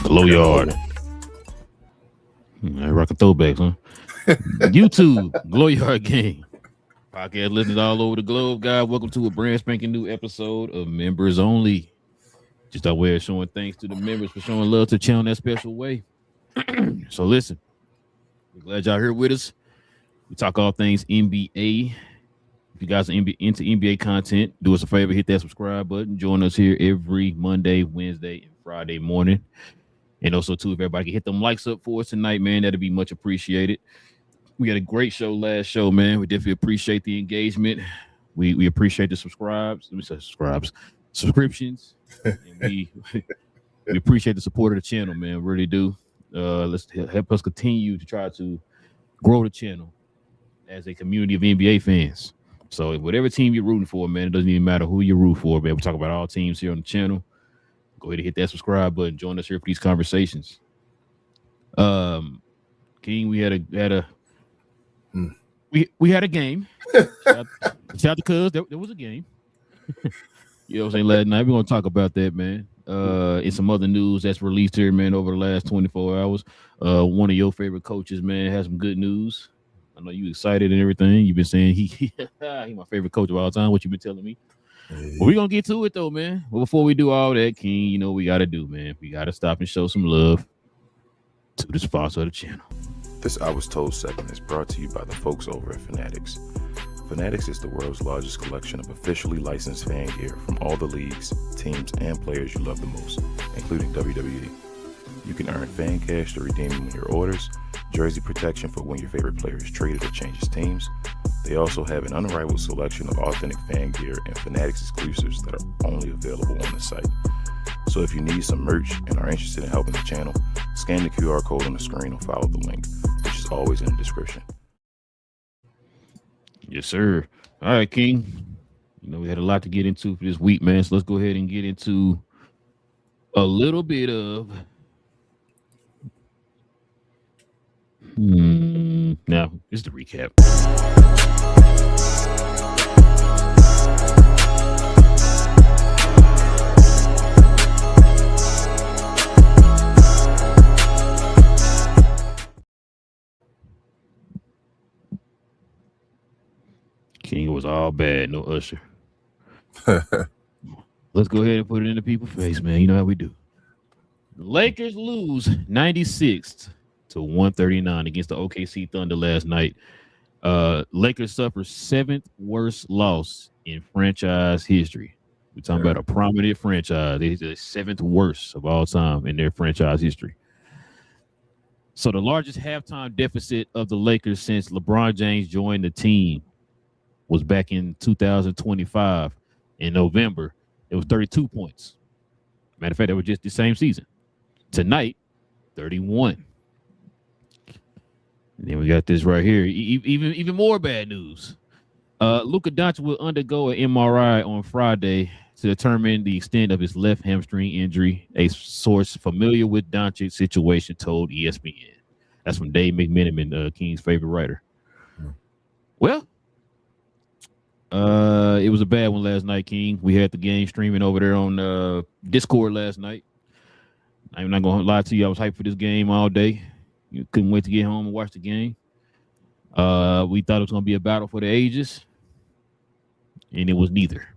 GloYard. I rocking throwbacks, huh? YouTube, GloYard Gang. Podcast listeners all over the globe, guys. Welcome to a brand spanking new episode of Members Only. Just our way of showing thanks to the members for showing love to the channel in that special way. So listen, we're glad y'all here with us. We talk all things NBA. If you guys are into NBA content, do us a favor, hit that subscribe button. Join us here every Monday, Wednesday, and Friday morning. And also, too, if everybody can hit them likes up for us tonight, man, that'd be much appreciated. We had a great show last show, man. We definitely appreciate the engagement. We appreciate the subscriptions. And we appreciate the support of the channel, man. Really do. Let's help us continue to try to grow the channel as a community of NBA fans. So whatever team you're rooting for, man, it doesn't even matter who you root for, man. We talk about all teams here on the channel. Go ahead and hit that subscribe button. Join us here for these conversations. King, we had a game. Shout out to Cuz. There was a game. You know what I'm saying? Last night we're gonna talk about that, man. And some other news that's released here, man, over the last 24 hours. One of your favorite coaches, man, has some good news. I know you excited and everything. You've been saying he my favorite coach of all time. What you've been telling me. But we're gonna get to it though, man. But before we do all that, King, you know what we gotta do, man. We gotta stop and show some love to the sponsor of the channel. This I Was Told segment is brought to you by the folks over at Fanatics. Fanatics is the world's largest collection of officially licensed fan gear from all the leagues, teams, and players you love the most, including WWE. You can earn fan cash to redeem when your orders, jersey protection for when your favorite player is traded or changes teams. They also have an unrivaled selection of authentic fan gear and Fanatics exclusives that are only available on the site. So if you need some merch and are interested in helping the channel, scan the QR code on the screen or follow the link, which is always in the description. Yes, sir. All right, King. You know, we had a lot to get into for this week, man. So let's go ahead and get into a little bit of now, this is the recap. King was all bad, no Usher. Let's go ahead and put it in the people's face, man. You know how we do. The Lakers lose 96 to 139 against the OKC Thunder last night. Lakers suffer seventh worst loss in franchise history. We're talking about a prominent franchise. They're the seventh worst of all time in their franchise history. So the largest halftime deficit of the Lakers since LeBron James joined the team was back in 2025 in November. It was 32 points. Matter of fact, that was just the same season. Tonight, 31. And then we got this right here. Even more bad news. Luka Doncic will undergo an MRI on Friday to determine the extent of his left hamstring injury. A source familiar with Doncic's situation told ESPN. That's from Dave McMenamin, King's favorite writer. Well, it was a bad one last night, King. We had the game streaming over there on Discord last night. I'm not gonna lie to you. I was hyped for this game all day. You couldn't wait to get home and watch the game. We thought it was gonna be a battle for the ages, and it was neither.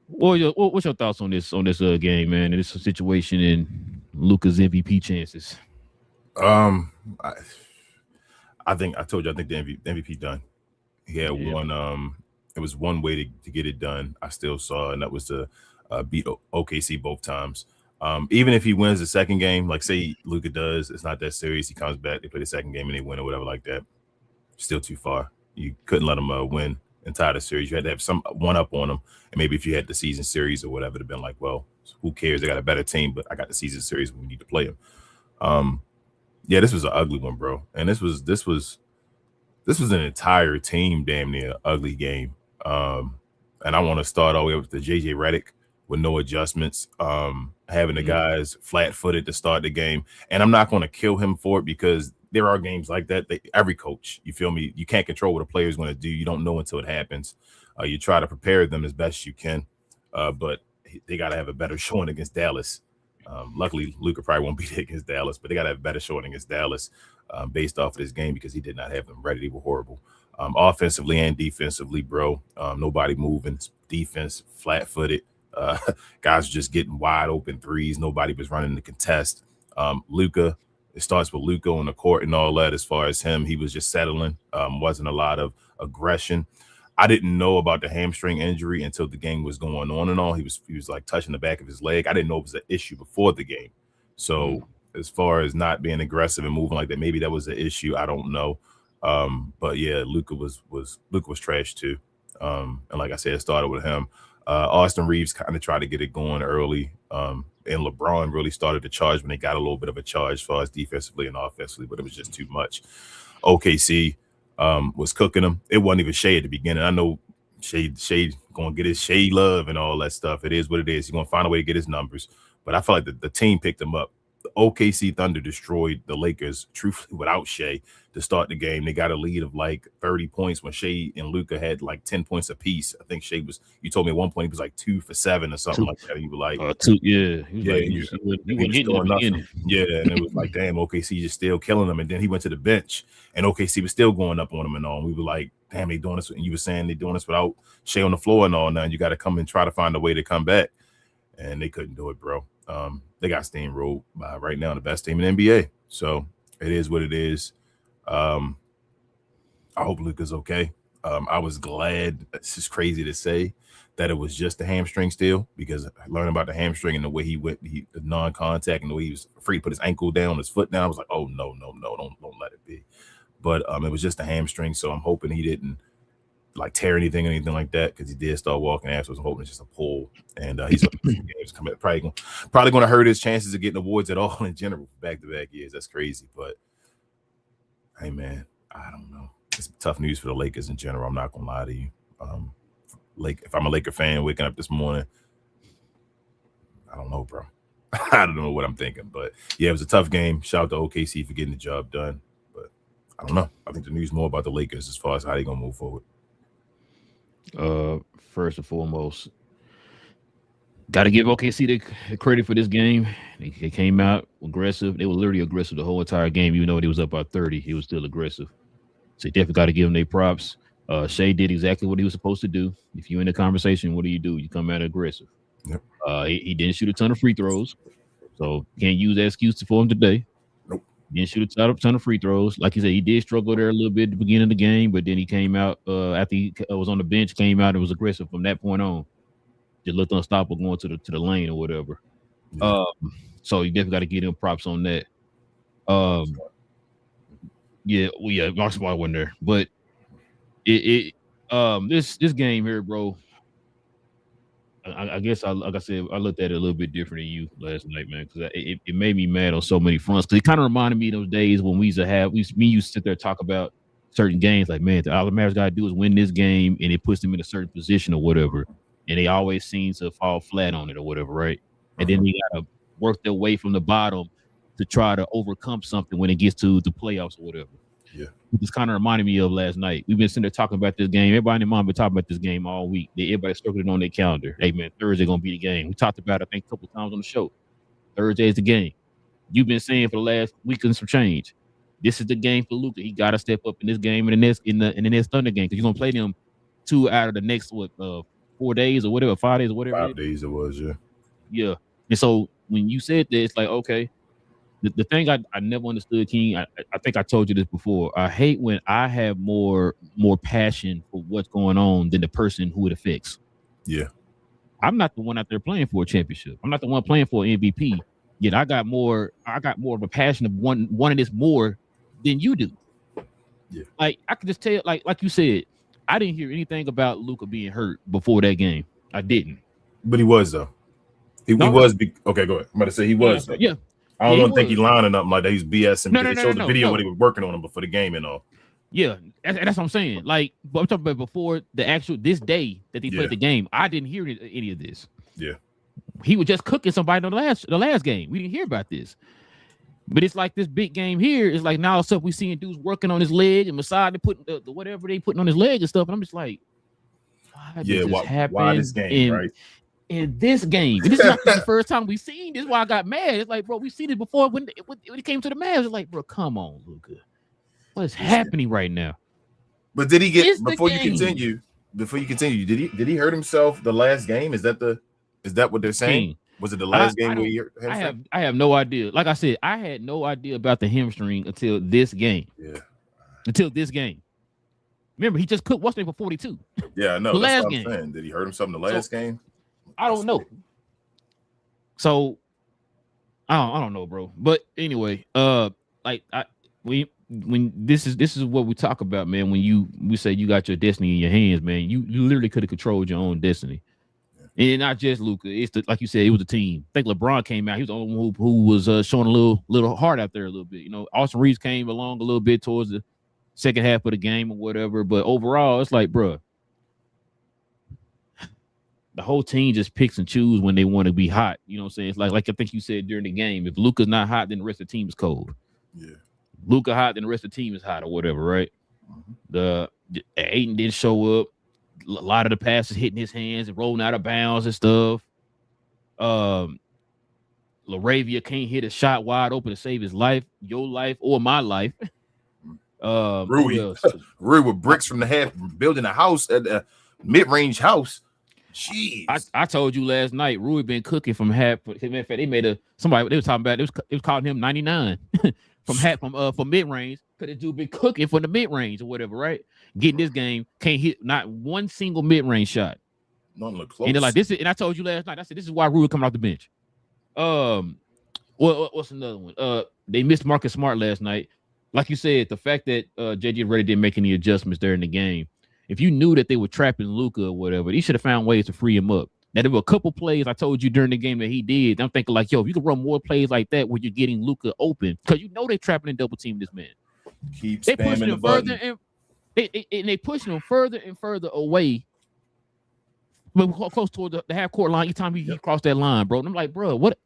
What's your thoughts on this game, man? And this situation in Luka's MVP chances? I think I told you I think the MVP done. He had one. It was one way to get it done. I still saw, and that was to beat OKC both times. Even if he wins the second game, like say Luka does, it's not that serious. He comes back, they play the second game, and they win or whatever like that. Still too far. You couldn't let him win and tie the series. You had to have some one up on them. And maybe if you had the season series or whatever, it'd have been like, well, who cares? They got a better team, but I got the season series when we need to play them. Yeah, this was an ugly one, bro. And this was an entire team damn near ugly game. And I want to start all the way up with the JJ Redick with no adjustments, having the guys flat-footed to start the game. And I'm not going to kill him for it because there are games like that. Every coach, you feel me? You can't control what a player is going to do. You don't know until it happens. You try to prepare them as best you can, but they got to have a better showing against Dallas. Luckily, Luka probably won't be there against Dallas, but they got to have better showing against Dallas based off of this game because he did not have them ready. They were horrible. Offensively and defensively, bro. Nobody moving. Defense, flat-footed. Guys just getting wide open threes. Nobody was running the contest. Luka, it starts with Luka on the court and all that. As far as him, he was just settling. Wasn't a lot of aggression. I didn't know about the hamstring injury until the game was going on and all. He was like touching the back of his leg. I didn't know it was an issue before the game. So as far as not being aggressive and moving like that, maybe that was an issue. I don't know. But yeah, Luka was trash too. And like I said, it started with him. Austin Reeves kind of tried to get it going early. And LeBron really started to charge when they got a little bit of a charge as far as defensively and offensively, but it was just too much. OKC was cooking them. It wasn't even Shea at the beginning. I know Shea gonna get his Shea love and all that stuff. It is what it is. He's gonna find a way to get his numbers. But I felt like the team picked him up. The OKC Thunder destroyed the Lakers, truthfully, without Shea to start the game. They got a lead of like 30 points when Shea and Luka had like 10 points apiece. I think Shea was, you told me at one point he was like 2 for 7 or something like that. And you were like, 2, yeah. He was doing nothing. Yeah, and it was like, damn, OKC just still killing them. And then he went to the bench, and OKC was still going up on him and all. And we were like, damn, they doing this. And you were saying they doing this without Shea on the floor and all. Now you got to come and try to find a way to come back. And they couldn't do it, bro. They got steamrolled by right now the best team in the NBA. So it is what it is. I hope Luka's okay. I was glad, it's just crazy to say, that it was just the hamstring still, because learning about the hamstring and the way he went, the non-contact and the way he was afraid to put his ankle down, his foot down, I was like, oh, no, don't let it be. But it was just a hamstring, so I'm hoping he didn't like tear anything or anything like that, because he did start walking afterwards. I'm hoping it's just a pull, and he's coming. Probably going to hurt his chances of getting awards at all in general for back-to-back years. That's crazy, but hey, man, I don't know. It's tough news for the Lakers in general. I'm not gonna lie to you. If I'm a Laker fan waking up this morning, I don't know, bro. I don't know what I'm thinking, but yeah, it was a tough game. Shout out to OKC for getting the job done, but I don't know. I think the news more about the Lakers as far as how they're gonna move forward. First and foremost, got to give OKC the credit for this game. They came out aggressive. They were literally aggressive the whole entire game, even though they was up by 30. He was still aggressive. So definitely got to give them their props. Shea did exactly what he was supposed to do. If you're in the conversation, what do? You come out aggressive. Yep. He didn't shoot a ton of free throws, so can't use that excuse for him today. Nope. He didn't shoot a ton of free throws. Like you said, he did struggle there a little bit at the beginning of the game, but then he came out after he was on the bench, came out and was aggressive from that point on. Just looked unstoppable going to the lane or whatever. Yeah. So you definitely got to give him props on that. Mark Smart wasn't there, but this game here, bro. I guess like I said, I looked at it a little bit different than you last night, man, because it made me mad on so many fronts. Because it kind of reminded me of those days when we used to sit there and talk about certain games, like, man, all the Mavericks got to do is win this game, and it puts them in a certain position or whatever, and they always seem to fall flat on it or whatever, right? And then they got to work their way from the bottom to try to overcome something when it gets to the playoffs or whatever. Yeah. This kind of reminded me of last night. We've been sitting there talking about this game. Everybody in their mind been talking about this game all week. Everybody circled it on their calendar. Hey, man, Thursday going to be the game. We talked about it, I think, a couple times on the show. Thursday is the game. You've been saying for the last week and some change, this is the game for Luka. He got to step up in this game and in the next Thunder game, because you're going to play them 2 out of the next, 4 days or whatever, 5 days or whatever. 5 days it was, yeah. Yeah. And so when you said that, it's like, okay, the thing I never understood, King, I think I told you this before. I hate when I have more passion for what's going on than the person who it affects. Yeah. I'm not the one out there playing for a championship. I'm not the one playing for an MVP. Yet I got more of a passion of wanting this more than you do. Yeah. Like I could just tell, like you said, I didn't hear anything about Luka being hurt before that game. I didn't. But he was though. He was. Okay, go ahead. I'm about to say he was. Yeah. I don't think he's lining up like that. He's BSing. No, they showed the video when he was working on him before the game and all. Yeah, that's what I'm saying. Like, but I'm talking about before this day that they played the game. I didn't hear any of this. Yeah, he was just cooking somebody in the last game. We didn't hear about this. But it's like this big game here. It's like now stuff we seeing dudes working on his leg and massaging, putting the whatever they putting on his leg and stuff. And I'm just like, why this game, right? in this game. And this is not the first time we've seen this. Is why I got mad. It's like, bro, we've seen it before when it came to the Mavs. It's like, bro, come on, Luka. What's happening right now? But did he get It's before you continue? Did he hurt himself the last game? Is that what they're saying? King. Was it the last game where he hurt himself? I have no idea. Like I said, I had no idea about the hamstring until this game. Yeah. Until this game. Remember, he just cooked what's name for 42. Yeah, I know. The That's last what I'm game. saying. Did he hurt himself in the last game? I don't know. So I don't know, bro. But anyway, when this is what we talk about, man. When we say you got your destiny in your hands, man, you literally could have controlled your own destiny. And not just Luka. It's like you said, it was a team. I think LeBron came out. He was the only one who was showing a little heart out there a little bit. You know, Austin Reeves came along a little bit towards the second half of the game or whatever. But overall, it's like, bro, the whole team just picks and chooses when they want to be hot. You know what I'm saying? It's like I think you said during the game, if Luka's not hot, then the rest of the team is cold. Yeah. Luka hot, then the rest of the team is hot or whatever, right? Mm-hmm. The Ayton didn't show up. A lot of the passes hitting his hands and rolling out of bounds and stuff. LaRavia can't hit a shot wide open to save his life, your life, or my life. Rui with bricks from the half, building a house at a mid-range house. Jeez. I told you last night, Rui been cooking from half. In fact, they was talking about it was calling him 99 from mid-range. Because the dude been cooking for the mid-range or whatever, right? Getting this game, can't hit not one single mid-range shot. None look close. And they're like, this is, and I told you last night, I said, this is why Rui coming off the bench. What's another one? They missed Marcus Smart last night. Like you said, the fact that JJ Redick didn't make any adjustments during the game. If you knew that they were trapping Luka or whatever, they should have found ways to free him up. Now, there were a couple plays I told you during the game that he did. I'm thinking like, yo, if you could run more plays like that where you're getting Luka open, because you know they're trapping and double team this man. They pushing him further and they pushing him further and further away, but close toward the half court line. Each time he crossed that line, bro. And I'm like, bro, what?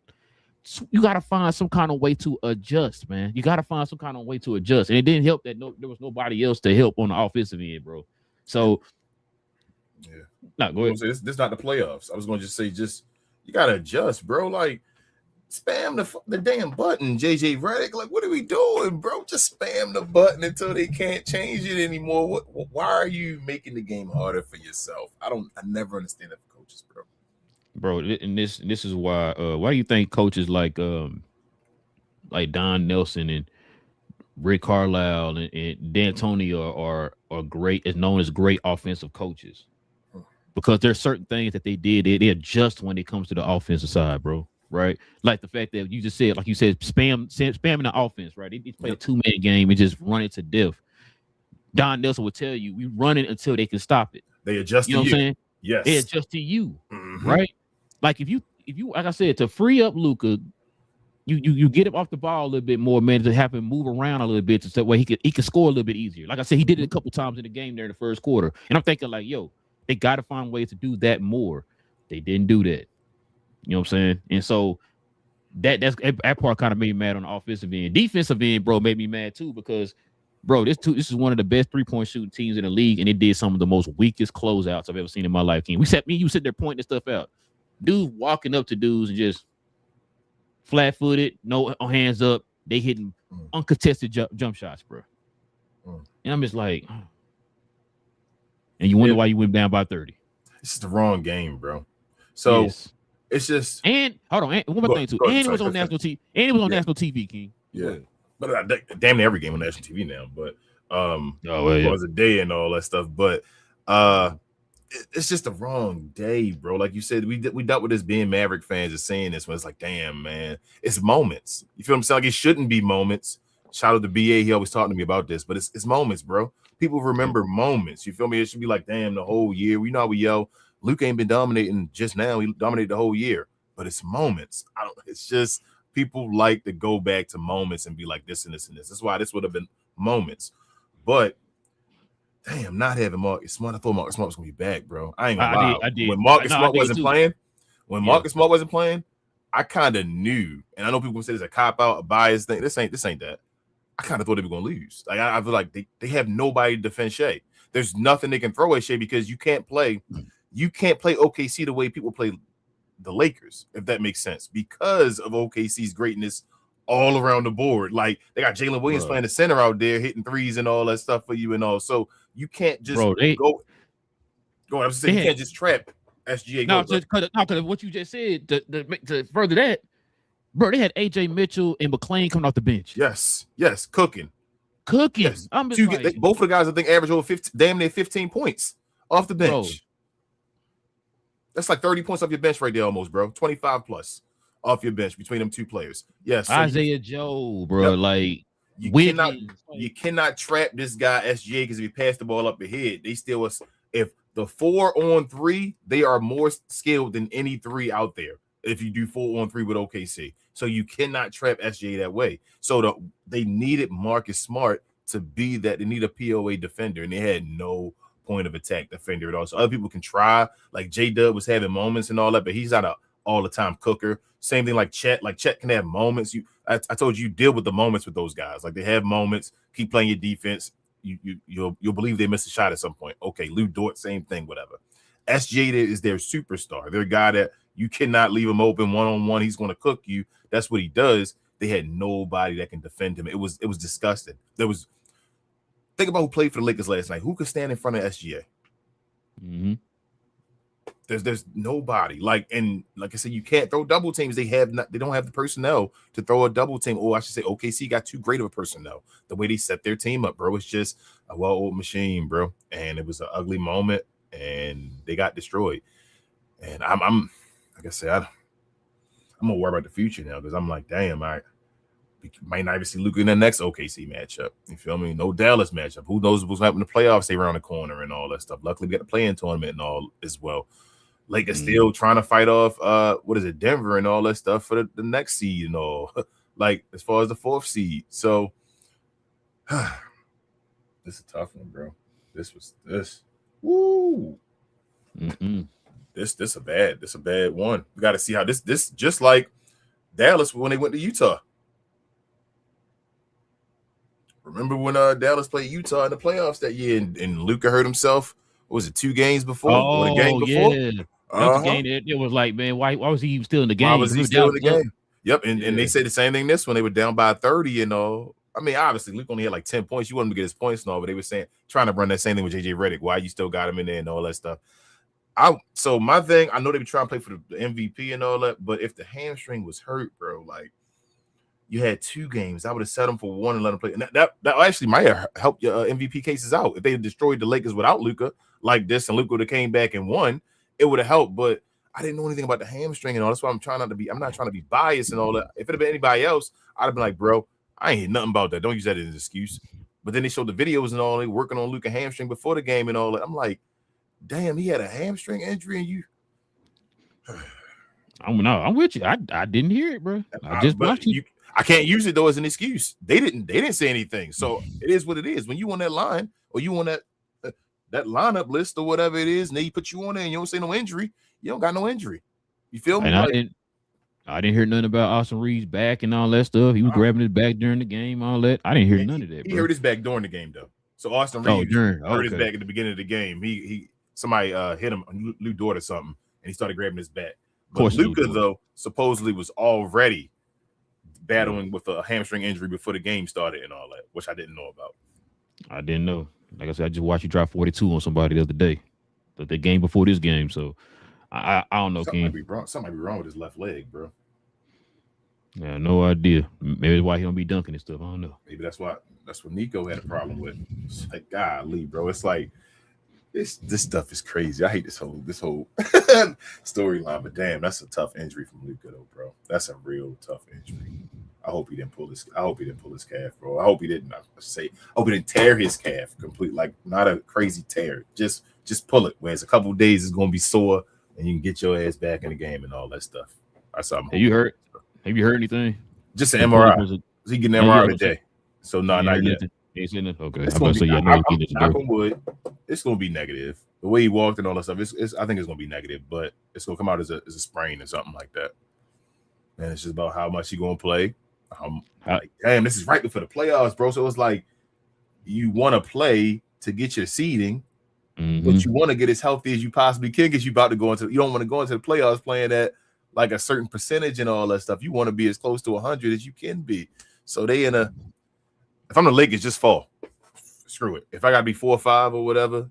You got to find some kind of way to adjust, man. You got to find some kind of way to adjust, and it didn't help that there was nobody else to help on the offensive end, bro. So, go ahead. This is not the playoffs. I was going to just say, you got to adjust, bro. Like, spam the damn button, JJ Redick. Like, what are we doing, bro? Just spam the button until they can't change it anymore. Why are you making the game harder for yourself? I never understand that for coaches, bro. Bro, and this is why do you think coaches like Don Nelson and Rick Carlisle and D'Antoni are great, is known as great offensive coaches? Because there's certain things that they did, they adjust when it comes to the offensive side, bro. Right? Like the fact that you just said, like you said, spamming the offense, right? They play a 2-man game and just run it to death. Don Nelson would tell you, we run it until they can stop it. They adjust to you. Know what I'm saying? Yes. They adjust to you, right? Like if you like I said, to free up Luka, you get him off the ball a little bit more, man, to have him move around a little bit so that way he could score a little bit easier. Like I said, he did it a couple times in the game there in the first quarter. And I'm thinking like, yo, they got to find ways to do that more. They didn't do that. You know what I'm saying? And so that part kind of made me mad on the offensive end. Defensive end, bro, made me mad too because, bro, this is one of the best 3-point shooting teams in the league, and it did some of the most weakest closeouts I've ever seen in my life. King, you sit there pointing this stuff out. Dude walking up to dudes and just flat-footed, no hands up. They hitting uncontested jump shots, bro. And I'm just like, and you wonder why you went down by 30. This is the wrong game, bro. So it's just, and hold on, one more thing too. And it was on national TV. And it was on national TV, King. Yeah, but damn near every game on national TV now. But it was a day and all that stuff. But it's just the wrong day, bro. Like you said, we dealt with this being Maverick fans and saying this when it's like, damn, man, it's moments. You feel what I'm saying? Like it shouldn't be moments. Shout out to BA, he always talking to me about this, but it's moments, bro. People remember moments. You feel me? It should be like, damn, the whole year. We know how we yell, Luke ain't been dominating just now. He dominated the whole year, but it's moments. It's just people like to go back to moments and be like this and this and this. That's why this would have been moments. But damn, not having Marcus Smart. I thought Marcus Smart was gonna be back, bro. I ain't gonna lie. I did. When Marcus Smart wasn't playing, Marcus Smart wasn't playing, I kind of knew. And I know people say it's a cop out, a bias thing. This ain't that. I kind of thought they were gonna lose. Like I feel like they have nobody to defend Shea. There's nothing they can throw at Shea because you can't play OKC the way people play the Lakers, if that makes sense, because of OKC's greatness all around the board. Like they got Jalen Williams playing the center out there, hitting threes and all that stuff for you and all. So you can't just go. I was saying you can't just trap SGA. No, because what you just said to further that, bro, they had AJ Mitchell and McClain coming off the bench. Yes, cooking. Yes. I'm both of the guys I think average over 15, damn near 15 points off the bench. Bro. That's like 30 points off your bench right there, almost, bro. 25 plus off your bench between them two players. Yes, so Isaiah Joe, bro. Yep. Like you cannot trap this guy SGA because if he passed the ball up the head, they still was. If the 4-on-3, they are more skilled than any three out there. If you do 4-on-3 with OKC, so you cannot trap SGA that way. So they needed Marcus Smart to be that. They need a POA defender, and they had no point of attack defender at all. So other people can try. Like J-Dub was having moments and all that, but he's not a all the time cooker. Same thing like Chet. Like Chet can have moments. I told you deal with the moments with those guys. Like they have moments. Keep playing your defense. You'll believe they missed a shot at some point. Okay, Lou Dort, same thing, whatever. SGA is their superstar. They're a guy that you cannot leave him open one-on-one. He's going to cook you. That's what he does. They had nobody that can defend him. It was disgusting. Think about who played for the Lakers last night. Who could stand in front of SGA? Mm-hmm. There's nobody. Like I said, you can't throw double teams. They don't have the personnel to throw a double team. Or I should say, OKC got too great of a personnel. The way they set their team up, bro, it's just a well-oiled machine, bro. And it was an ugly moment, and they got destroyed. And I'm like I said, I'm gonna worry about the future now because I'm like, damn, we might not even see Luka in the next OKC matchup. You feel me? No Dallas matchup. Who knows what's happening in the playoffs? They around the corner and all that stuff. Luckily, we got the play-in tournament and all as well. Lakers still trying to fight off Denver and all that stuff for the next seed and all. Like as far as the 4th seed. So this is a tough one, bro. This. Woo. Mm-mm. This a bad one. We got to see how this just like Dallas when they went to Utah. Remember when Dallas played Utah in the playoffs that year and Luka hurt himself? What was it 2 games before? Oh, or the game before? Yeah. That game, it was like, man, why was he even still in the game? Why was he still in the game? Yep, and they said the same thing this one. They were down by 30 and all. I mean, obviously, Luke only had like 10 points. You want him to get his points and all, but they were trying to run that same thing with JJ Redick. Why you still got him in there and all that stuff. So my thing, I know they were trying to play for the MVP and all that, but if the hamstring was hurt, bro, like you had 2 games, I would have set him for 1 and let him play. And that actually might have helped your MVP cases out. If they had destroyed the Lakers without Luka like this and Luka would have came back and won, it would have helped. But I didn't know anything about the hamstring and all. That's why I'm not trying to be biased and all that. If it had been anybody else, I'd have been like, bro, I ain't hear nothing about that. Don't use that as an excuse. But then they showed the videos and all. They working on Luka hamstring before the game and all that. I'm like, damn, he had a hamstring injury and you. I'm with you. I didn't hear it, bro. I just watched it. I can't use it though as an excuse. They didn't say anything. So it is what it is. When you on that line or you on that lineup list or whatever it is, and they put you on there and you don't say no injury, you don't got no injury. You feel me? And I didn't hear nothing about Austin Reeves' back and all that stuff. He was grabbing his back during the game, all that. I didn't hear none of that. He hurt his back during the game though. So Austin Reeves hurt his back at the beginning of the game. Somebody hit him, Lou Dort or something, and he started grabbing his back. But Luka though supposedly was already battling with a hamstring injury before the game started and all that, which I didn't know about. I didn't know. Like I said, I just watched you drop 42 on somebody the other day, the game before this game. So I don't know. Something might be wrong with his left leg, bro. Yeah, no idea. Maybe that's why he don't be dunking and stuff. I don't know. Maybe that's what Nico had a problem with. It's like, golly, bro. It's like this stuff is crazy. I hate this whole storyline, but damn, that's a tough injury from Luka though, bro. That's a real tough injury. I hope he didn't pull his calf, bro. I hope he didn't tear his calf completely, like not a crazy tear. Just pull it. Whereas a couple of days it's gonna be sore and you can get your ass back in the game and all that stuff. That's something. Have you heard anything? Just an MRI. He getting an MRI today. So not yet. Okay. It's gonna be, knock on wood. It's gonna be negative. The way he walked and all that stuff, I think it's gonna be negative, but it's gonna come out as a sprain or something like that. And it's just about how much he gonna play. Like, damn, this is right before the playoffs, bro. So it's like you want to play to get your seeding, but you want to get as healthy as you possibly can because you about to go into. You don't want to go into the playoffs playing that like a certain percentage and all that stuff. You want to be as close to 100 as you can be. So they in a. If I'm the Lakers, just fall. Screw it. If I gotta be 4 or 5 or whatever,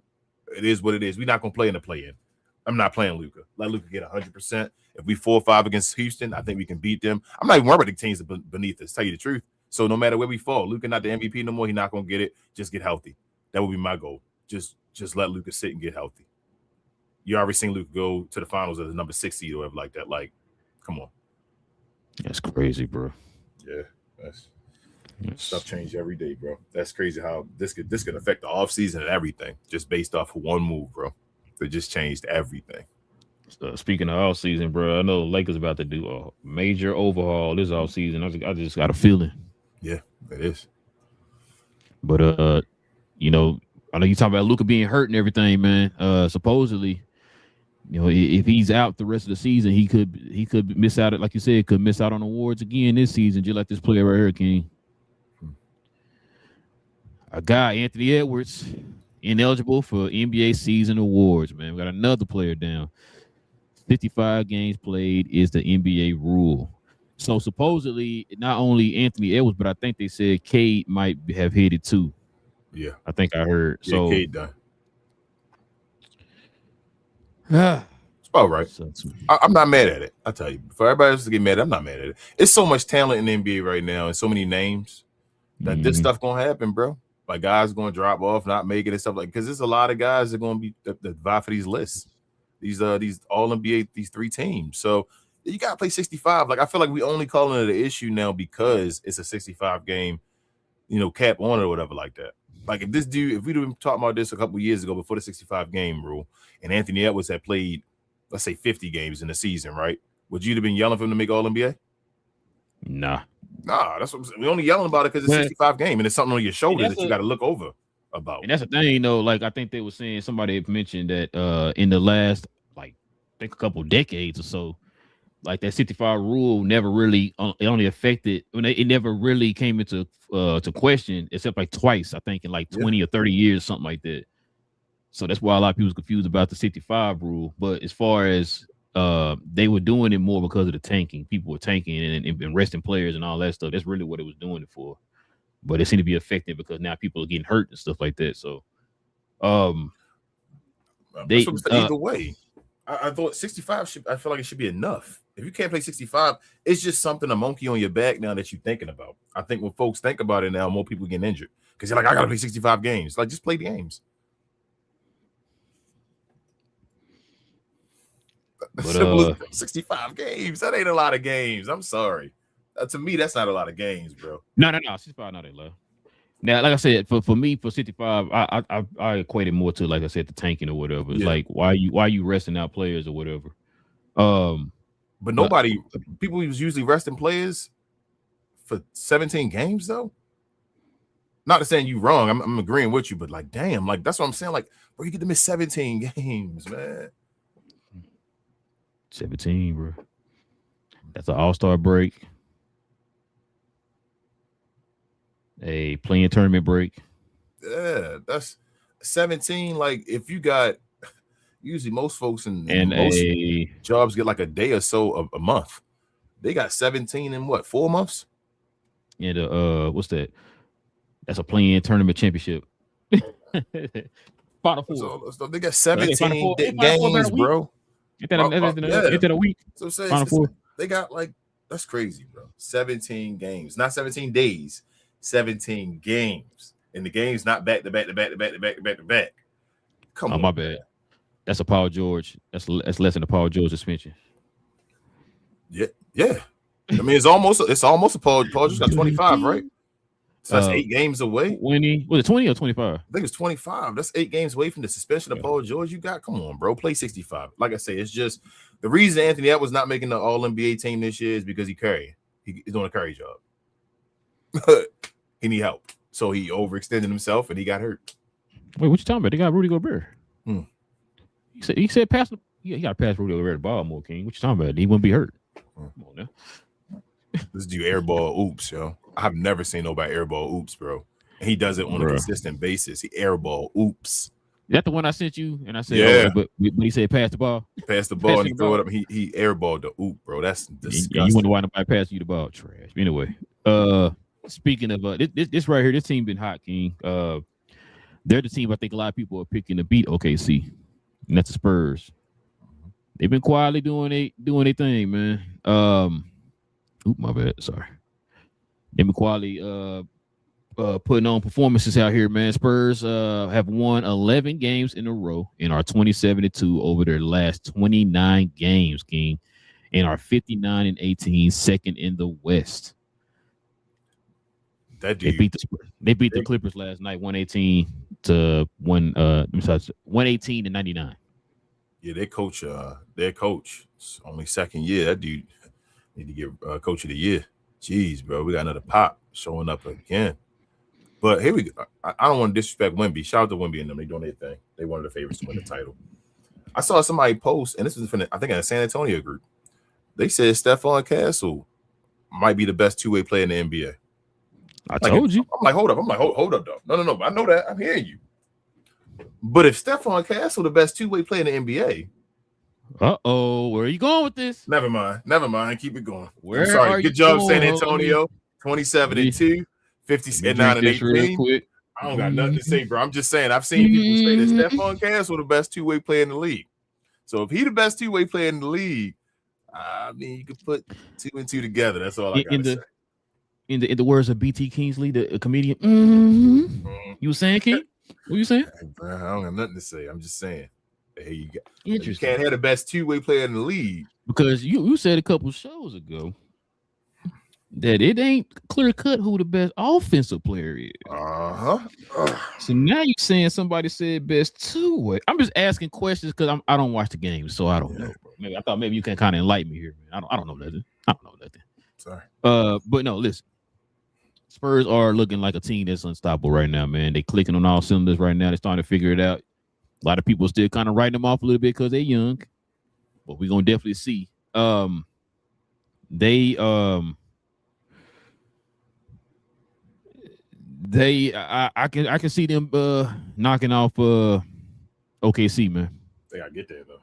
it is what it is. We're not gonna play in the play-in. I'm not playing Luka. Let Luka get 100%. If we 4 or 5 against Houston, I think we can beat them. I'm not even worried about the teams beneath us. Tell you the truth. So no matter where we fall, Luka not the MVP no more. He's not gonna get it. Just get healthy. That would be my goal. Just let Luka sit and get healthy. You already seen Luka go to the finals as a number 6 seed or whatever like that. Like, come on. That's crazy, bro. Yeah, stuff change every day, bro. That's crazy how this could affect the offseason and everything just based off of one move, bro. It just changed everything. Speaking of offseason, bro, I know the Lakers about to do a major overhaul this offseason. I just got a feeling. Yeah, it is. But you know, I know you talking about Luka being hurt and everything, man. Supposedly, you know, if he's out the rest of the season, he could miss out, like you said, could miss out on awards again this season, just like this player right here, King. A guy, Anthony Edwards, ineligible for NBA season awards, man. We got another player down. 55 games played is the NBA rule. So supposedly, not only Anthony Edwards, but I think they said Cade might have hit it too. Yeah. I think I heard. Yeah, so Cade done. It's about right. I'm not mad at it. I tell you, for everybody else to get mad, I'm not mad at it. It's so much talent in the NBA right now and so many names that this stuff gonna happen, bro. Like guys going to drop off, not make it and stuff like because there's a lot of guys that are going to be that vie for these lists, these all NBA, these 3 teams. So you got to play 65. Like I feel like we only calling it an issue now because it's a 65 game, you know, cap on it or whatever like that. Like if we'd been talking about this a couple of years ago before the 65 game rule, and Anthony Edwards had played, let's say 50 games in the season, right? Would you have been yelling for him to make All NBA? Nah, that's what we're only yelling about it because it's 65 game and it's something on your shoulder that you got to look over about. And that's the thing, you know, like I think they were saying somebody had mentioned that in the last, like, I think a couple decades or so, like that 65 rule never really it only affected when it never really came into to question except like twice, I think in like 20 or 30 years, something like that. So that's why a lot of people was confused about the 65 rule. But as far as they were doing it more because of the tanking. People were tanking and resting players and all that stuff. That's really what it was doing it for. But it seemed to be effective because now people are getting hurt and stuff like that. So, either way, I thought 65 I feel like it should be enough. If you can't play 65, it's just something a monkey on your back now that you're thinking about. I think when folks think about it now, more people get injured because you're like, I gotta play 65 games. Like, just play the games. But 65 games. That ain't a lot of games. I'm sorry. To me, that's not a lot of games, bro. No. 65 not that low. Now, like I said, for me, for 65, I equate it more to, like I said, the tanking or whatever. It's like why you resting out players or whatever. But people was usually resting players for 17 games though. Not to saying you wrong. I'm agreeing with you, but like, damn, like that's what I'm saying. Like, bro, you get to miss 17 games, man. 17, bro. That's an all-star break. A playing tournament break. Yeah, that's 17. Like, if you got usually most folks in most jobs get like a day or so a month. They got 17 in what, 4 months? And what's that? That's a playing tournament championship. Final four. So they got 17 games, bro. Ain't that a week? So Final four. They got like, that's crazy, bro. 17 games, not 17 days, 17 games. And the game's not back to back to back to back to back to back to back. Come on. My bad. That's a Paul George. That's less than a Paul George suspension. Yeah. I mean, it's almost a Paul George got 25, right? So that's 8 games away. 20 was it 20 or 25? I think it's 25. That's 8 games away from the suspension of Paul George. You got, come on, bro. Play 65. Like I say, it's just the reason Anthony Edwards not making the All NBA team this year is because he's doing a carry job. He need help, so he overextended himself and he got hurt. Wait, what you talking about? They got Rudy Gobert. He said pass. You got to pass Rudy Gobert the ball more, King. What you talking about? He wouldn't be hurt. Come on now. This dude airball oops, yo. I've never seen nobody airball oops, bro. And he does it on a consistent basis. He airball oops. That the one I sent you, and I said, Yeah. but he said pass the ball. Pass the ball and he threw it up. He airballed the oop, bro. That's disgusting. You wonder why nobody passed you the ball? Trash. Anyway, speaking of this right here, this team been hot, King. They're the team I think a lot of people are picking to beat OKC, and that's the Spurs. They've been quietly doing their thing, man. My bad. Sorry. They've been quietly putting on performances out here, man. Spurs have won 11 games in a row and are 27-2 over their last 29 games, King, and are 59-18, second in the West. That dude, they beat the Clippers last night, 118-99. Yeah, their coach, it's only second year. That dude need to get coach of the year. Jeez, bro, we got another pop showing up again. But here we go. I don't want to disrespect Wemby. Shout out to Wemby and them. They doing their thing. They one of the favorites to win the title. I saw somebody post, and this was from I think in a San Antonio group. They said Stephon Castle might be the best two-way player in the NBA. I told you. I'm like, hold up. I'm like, hold up, though. No. I know that. I'm hearing you. But if Stephon Castle the best two-way player in the NBA, where are you going with this? Never mind. Keep it going. Where I'm sorry. Good job, San Antonio. 27-2, 59-18. I don't got nothing to say, bro. I'm just saying. I've seen people say that Stephon Castle the best two-way player in the league. So if he the best two-way player in the league, I mean, you could put 2 and 2 together. That's all I got to say. In the words of BT Kingsley, the comedian, you saying, King? What you saying? Hey, bro, I don't have nothing to say. I'm just saying. Hey, you can't have the best two-way player in the league. Because you said a couple shows ago that it ain't clear-cut who the best offensive player is. So now you're saying somebody said best two-way. I'm just asking questions because I don't watch the game, so I don't know. Bro. I thought maybe you can kind of enlighten me here, man. I don't know nothing. Sorry. But no, listen. Spurs are looking like a team that's unstoppable right now, man. They clicking on all cylinders right now. They're starting to figure it out. A lot of people are still kind of writing them off a little bit because they're young, but we're gonna definitely see. I can see them knocking off OKC, man. They gotta get there though.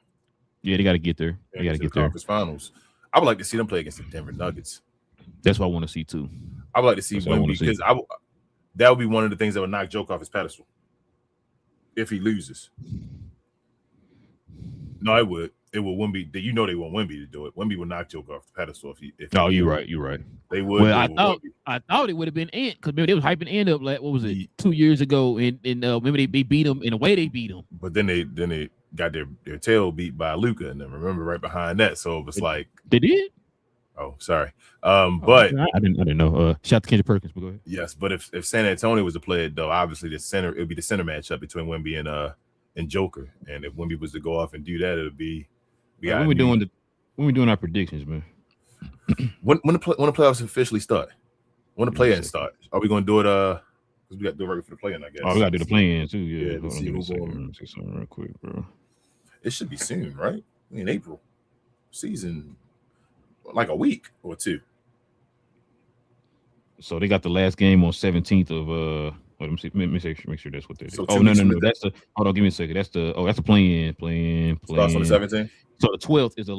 Yeah, they gotta get there. They gotta get there. Conference finals. I would like to see them play against the Denver Nuggets. That's what I want to see too. I would like to see Wemby because that would be one of the things that would knock Joke off his pedestal if he loses. No, it would. It will Wemby. You know they want Wemby to do it. Wemby would knock Joke off the pedestal if you're right. You're right. They would. Well, I thought it would have been Ant because maybe they was hyping Ant up like what was it 2 years ago and maybe they beat him in a way they beat him. But then they got their tail beat by Luka and then remember right behind that. So it was like they did. Oh, sorry. But I didn't know. Shout out to Kendrick Perkins, but go ahead. Yes, but if San Antonio was to play it though, obviously it would be the center matchup between Wemby and Joker. And if Wemby was to go off and do that, it would be when we doing our predictions, man. when the playoffs officially start, when the play-in start, are we gonna do it? Because we got to do it right before the play-in, I guess. Oh, we got to do the play-in too. Yeah, let's see something real quick, bro. It should be soon, right? In April, season. Like a week or two. So they got the last game on 17th of let me see. Let me make sure that's what they did. So no. That's the hold on, give me a second. That's the play-in. Starts on the 17th. So the 12th is the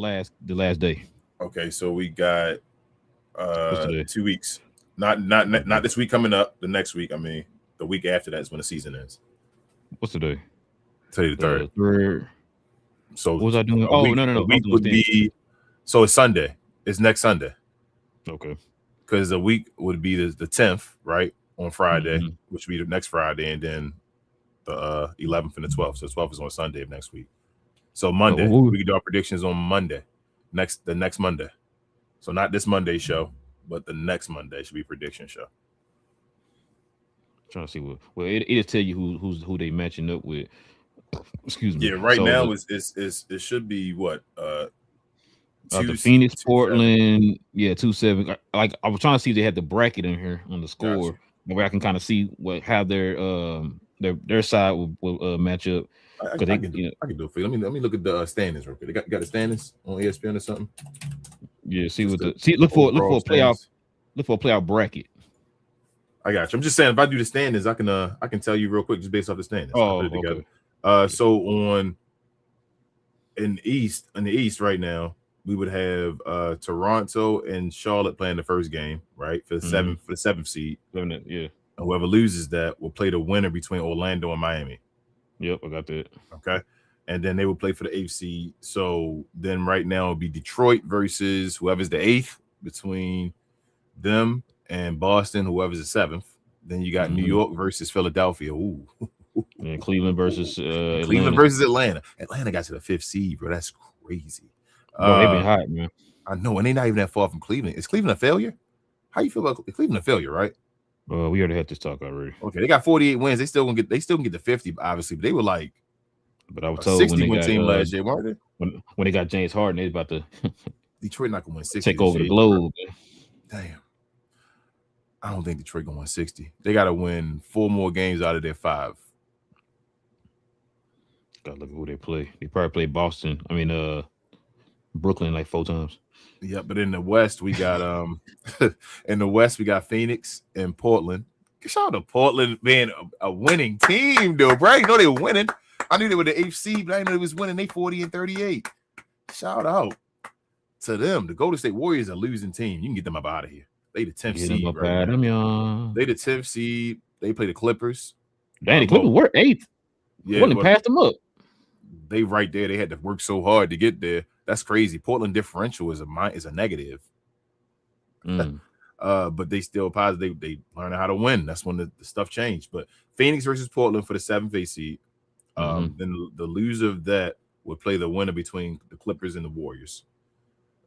last day. Okay, so we got 2 weeks. Not this week coming up, the next week. I mean, the week after that is when the season ends. What's the day? Today the 3rd. Third. So what was I doing? No. The week would be so it's Sunday. It's next Sunday. Okay. Because the week would be the 10th, right? On Friday, which would be the next Friday, and then the 11th and the 12th. So 12th is on Sunday of next week. So Monday, we can do our predictions on Monday. The next Monday. So not this Monday show, but the next Monday should be prediction show. I'm trying to see what it just tell you who they matching up with. Excuse me. Yeah, right now it should be what the Phoenix, Portland, 2-7. Like I was trying to see if they had the bracket in here on the score, where I can kind of see how their side will match up. I can do it for you. Let me look at the standings real quick. They got the standings on ESPN or something. Yeah, look for a playoff bracket. I got you. I'm just saying if I do the standings, I can tell you real quick just based off the standings. Oh, okay. So in the East right now, we would have Toronto and Charlotte playing the first game, right? For the seventh seed. Yeah. And whoever loses that will play the winner between Orlando and Miami. Yep, I got that. Okay. And then they will play for the 8th seed. So then right now it'll be Detroit versus whoever's the 8th between them and Boston, whoever's the 7th. Then you got New York versus Philadelphia. Ooh. And Cleveland versus Cleveland versus Atlanta. Atlanta got to the 5th seed, bro. That's crazy. Bro, they've been hot, man. I know, and they're not even that far from Cleveland. Is Cleveland a failure? How you feel about Cleveland? A failure, right? We already had this talk already. Okay, they got 48 wins. They still can get the 50, obviously, but they were like, but I was told 60-win team last year, weren't they? When they got James Harden, they about to Detroit not gonna win 60. take over the globe. Damn. I don't think Detroit gonna win 60. They gotta win 4 more games out of their 5. Gotta look at who they play. They probably play Boston. I mean, Brooklyn like 4 times. Yeah, but in the West we got Phoenix and Portland. Shout out to Portland being a winning team, though, bro. You know they were winning. I knew they were the 8th seed, but I didn't know they was winning. They 40-38. Shout out to them. The Golden State Warriors are a losing team. You can get them up out of here. They the 10th seed. Right now. They the 10th seed. They play the Clippers. Dang, the Clippers were 8th. Yeah, Portland passed them up. They right there. They had to work so hard to get there. That's crazy. Portland differential is a negative. But they still positive. They learn how to win. That's when the stuff changed. But Phoenix versus Portland for the 7th seed. Then the loser of that would play the winner between the Clippers and the Warriors.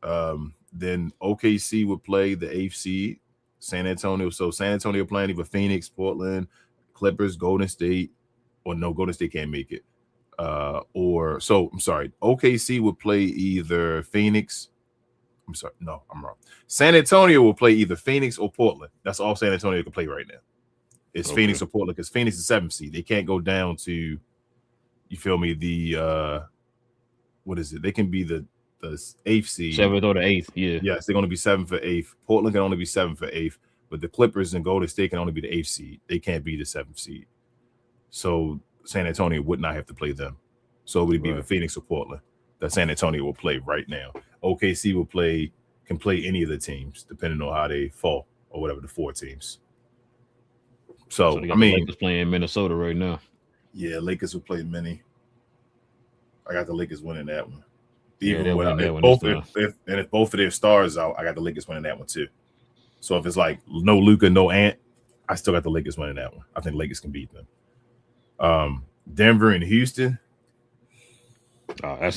Then OKC would play the 8th seed, San Antonio. So San Antonio playing either Phoenix, Portland, Clippers, Golden State, or no, Golden State can't make it. OKC would play either Phoenix. I'm sorry, no, I'm wrong. San Antonio will play either Phoenix or Portland. That's all San Antonio can play right now. It's Phoenix or Portland because Phoenix is 7th seed. They can't go down to, you feel me? The what is it? They can be the 8th seed, 7th or the 8th. Yeah. Yes, they're going to be 7th or 8th. Portland can only be 7th or 8th, but the Clippers and Golden State can only be the 8th seed. They can't be the 7th seed. So San Antonio would not have to play them. So it would be the Phoenix or Portland that San Antonio will play right now. OKC can play any of the teams depending on how they fall or whatever, the 4 teams. So I mean, Lakers playing Minnesota right now. Yeah, Lakers will play many. I got the Lakers winning that one. Even if both of their stars out, I got the Lakers winning that one too. So if it's like no Luka, no Ant, I still got the Lakers winning that one. I think Lakers can beat them. Denver and Houston. I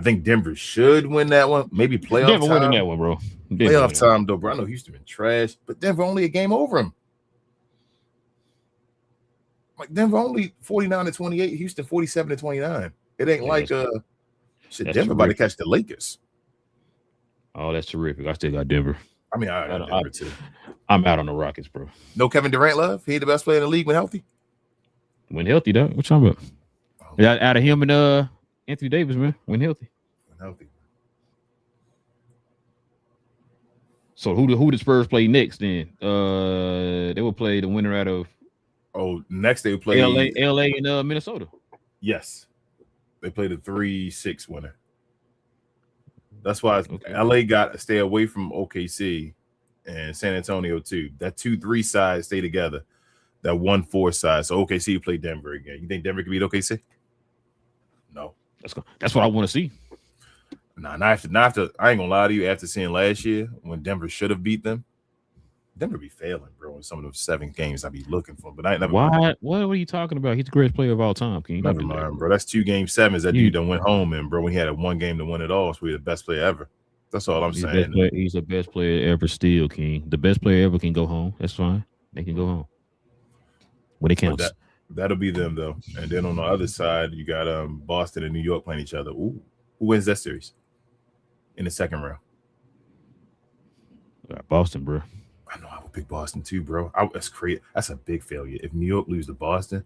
think Denver should win that one. Maybe playoff Denver time. Winning that one, bro. Playoff time, though, bro. I know Houston been trash, but Denver only a game over him. Like Denver only 49-28, Houston 47-29. It ain't like Denver about to catch the Lakers. Oh, that's terrific. I still got Denver. I mean, I got Denver too. I'm out on the Rockets, bro. No Kevin Durant love. He the best player in the league when healthy. When healthy, though. What you talking about? Oh. Out of him and Anthony Davis, man. When healthy. When healthy. So who the Spurs play next then? They will play the winner out of next they will play LA and Minnesota. Yes. They play the 3-6 winner. That's why LA got to stay away from OKC and San Antonio too. That 2-3 side stay together. That 1-4 side. So OKC play Denver again. You think Denver can beat OKC? No. That's what I want to see. Not after. I ain't gonna lie to you. After seeing last year when Denver should have beat them, Denver be failing, bro. In some of those 7 games I be looking for, but I ain't never. Why? What are you talking about? He's the greatest player of all time. Can you never mind, bro? That's 2 game 7s that dude done went home in, bro. We had 1 game to win it all, so we're the best player ever. That's all I'm saying. He's the best player ever. Still, King. The best player ever can go home. That's fine. They can go home when it counts. That'll be them though. And then on the other side, you got Boston and New York playing each other. Ooh, who wins that series in the second round? Boston, bro. I know I would pick Boston too, bro. That's crazy. That's a big failure. If New York lose to Boston,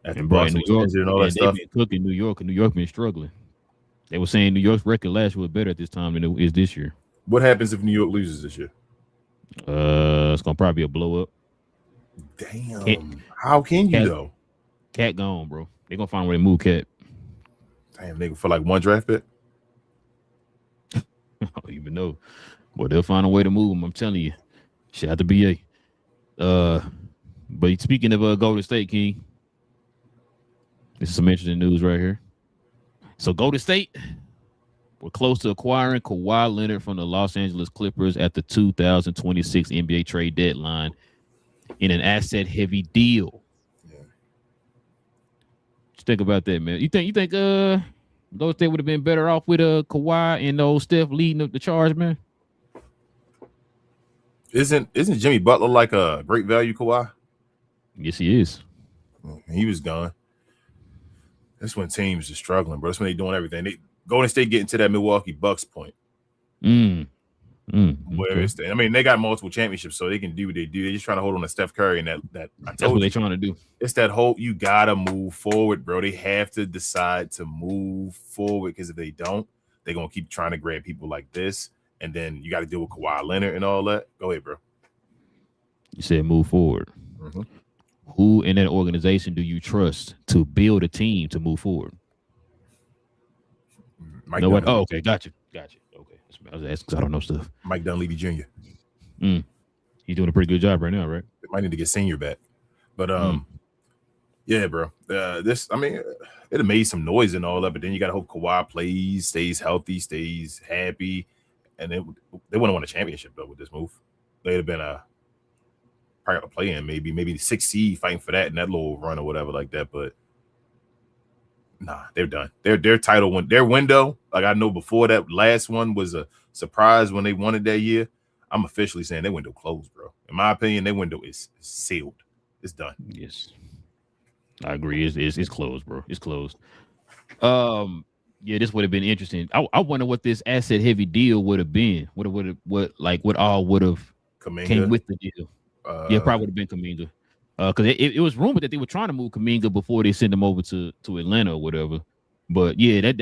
after Boston New York and all that stuff, they've been cooking New York, and New York been struggling. They were saying New York's record last year was better at this time than it is this year. What happens if New York loses this year? It's gonna probably be a blow up. Damn. How can you though? Cat gone, bro. They're gonna find a way to move Capt. Damn, nigga, for like one draft pick. I don't even know. But they'll find a way to move him. I'm telling you. Shout out to BA. But speaking of Golden State, King, this is some interesting news right here. So Golden State were close to acquiring Kawhi Leonard from the Los Angeles Clippers at the 2026 NBA trade deadline in an asset-heavy deal. Yeah. Just think about that, man. You think Golden State would have been better off with Kawhi and old Steph leading up the charge, man? Isn't Jimmy Butler like a great value Kawhi? Yes, he is. He was gone. That's when teams are struggling, bro. That's when they're doing everything. Golden State getting to that Milwaukee Bucks point. Where it's I mean, they got multiple championships, so they can do what they do. They're just trying to hold on to Steph Curry and that That's what they're trying to do. It's that whole you gotta move forward, bro. They have to decide to move forward because if they don't, they're gonna keep trying to grab people like this, and then you got to deal with Kawhi Leonard and all that. Go ahead, bro. You said move forward. Mm-hmm. Who in that organization do you trust to build a team to move forward? Mike know what? Oh, okay, gotcha. Okay, I was asking because I don't know stuff. Mike Dunleavy Jr. He's doing a pretty good job right now, right? They might need to get senior back, but yeah, bro. This, I mean, it made some noise and all that, but then you got to hope Kawhi plays, stays healthy, stays happy, and they wouldn't have won a championship though with this move. They'd have been probably a play-in, maybe the 6th seed fighting for that in that little run or whatever like that, but. Nah, they're done. Their title their window. Like I know before that last one was a surprise when they won it that year. I'm officially saying their window closed, bro. In my opinion, their window is sealed. It's done. Yes, I agree. It's closed, bro. It's closed. Yeah, this would have been interesting. I wonder what this asset heavy deal would have been. What all would have came with the deal? Yeah, probably would have been Kuminga. Because it was rumored that they were trying to move Kuminga before they sent him over to Atlanta or whatever. But yeah, that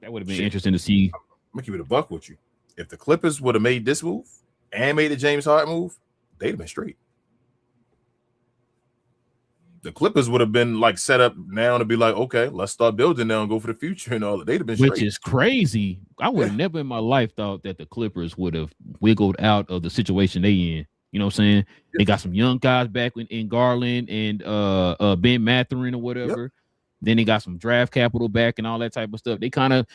would have been interesting to see. I'm gonna keep it a buck with you. If the Clippers would have made this move and made the James Harden move, they'd have been straight. The Clippers would have been like set up now to be like, okay, let's start building now and go for the future and all that. They'd have been straight. Which is crazy. I would have never in my life thought that the Clippers would have wiggled out of the situation they in. You know what I'm saying? Yep. They got some young guys back in Garland and Ben Mathurin or whatever. Yep. Then they got some draft capital back and all that type of stuff. They kind of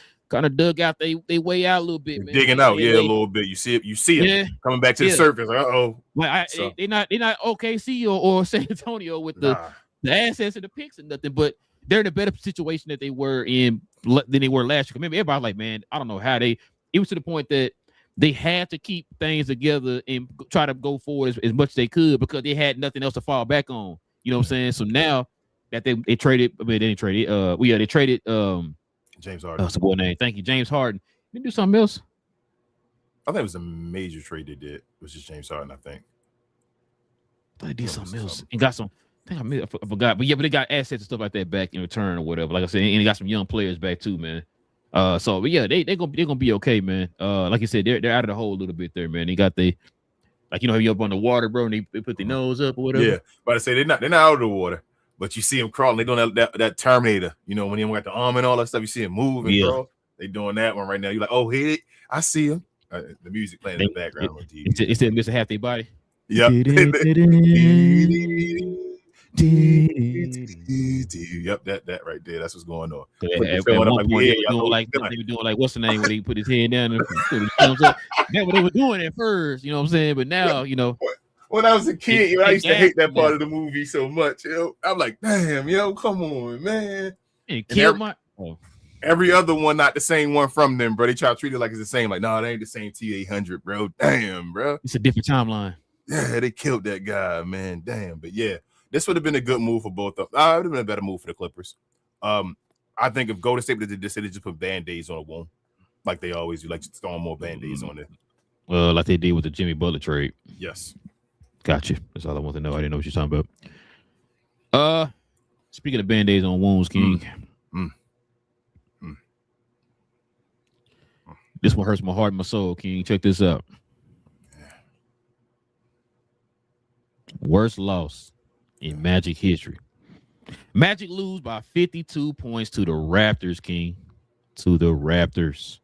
dug out they way out a little bit, man. Digging out, a little bit. You see it coming back to the surface. Like, they're not OKC or San Antonio with the assets and the picks and nothing, but they're in a better situation that they were in than they were last year. Maybe everybody's like, man, I don't know how it was to the point that they had to keep things together and try to go forward as much as they could because they had nothing else to fall back on. You know what I'm saying? So now that they traded, they traded James Harden. That's a boy name. Thank you, James Harden. Did they do something else? I think it was a major trade they did. It was just James Harden, I think. They did something else and got some. I forgot, but they got assets and stuff like that back in return or whatever. Like I said, and they got some young players back too, man. But yeah, they're gonna be okay, man. Like you said, they're out of the hole a little bit there, man. They got you up on the water, bro, and they put their nose up or whatever. Yeah, but I say they're not out of the water, but you see them crawling. They doing that Terminator, when they got the arm and all that stuff. You see them move and crawl. They doing that one right now. You're like, oh, hey, I see him. The music playing in the background on TV. It's missing half their body. Yep. Yep, that right there. That's what's going on. They were doing like what's the name when he put his head down and put his thumbs up. That's what they were doing at first, you know what I'm saying? But now, when I was a kid, I used to hate that part of the movie so much. I'm like, damn, come on, man. Every other one, not the same one from them, bro. They try to treat it like it's the same. Like, no, it ain't the same T800, bro. Damn, bro. It's a different timeline. Yeah, they killed that guy, man. Damn, but yeah. This would have been a good move for both of them. It would have been a better move for the Clippers. I think if Golden State did this, they just put Band-Aids on a wound. Like they always do, like just throwing more Band-Aids on it. Like they did with the Jimmy Butler trade. Yes. Gotcha. That's all I want to know. I didn't know what you're talking about. Speaking of Band-Aids on wounds, King. This one hurts my heart and my soul, King. Check this out. Worst loss in Magic history. Magic lose by 52 points to the Raptors, King. To the Raptors.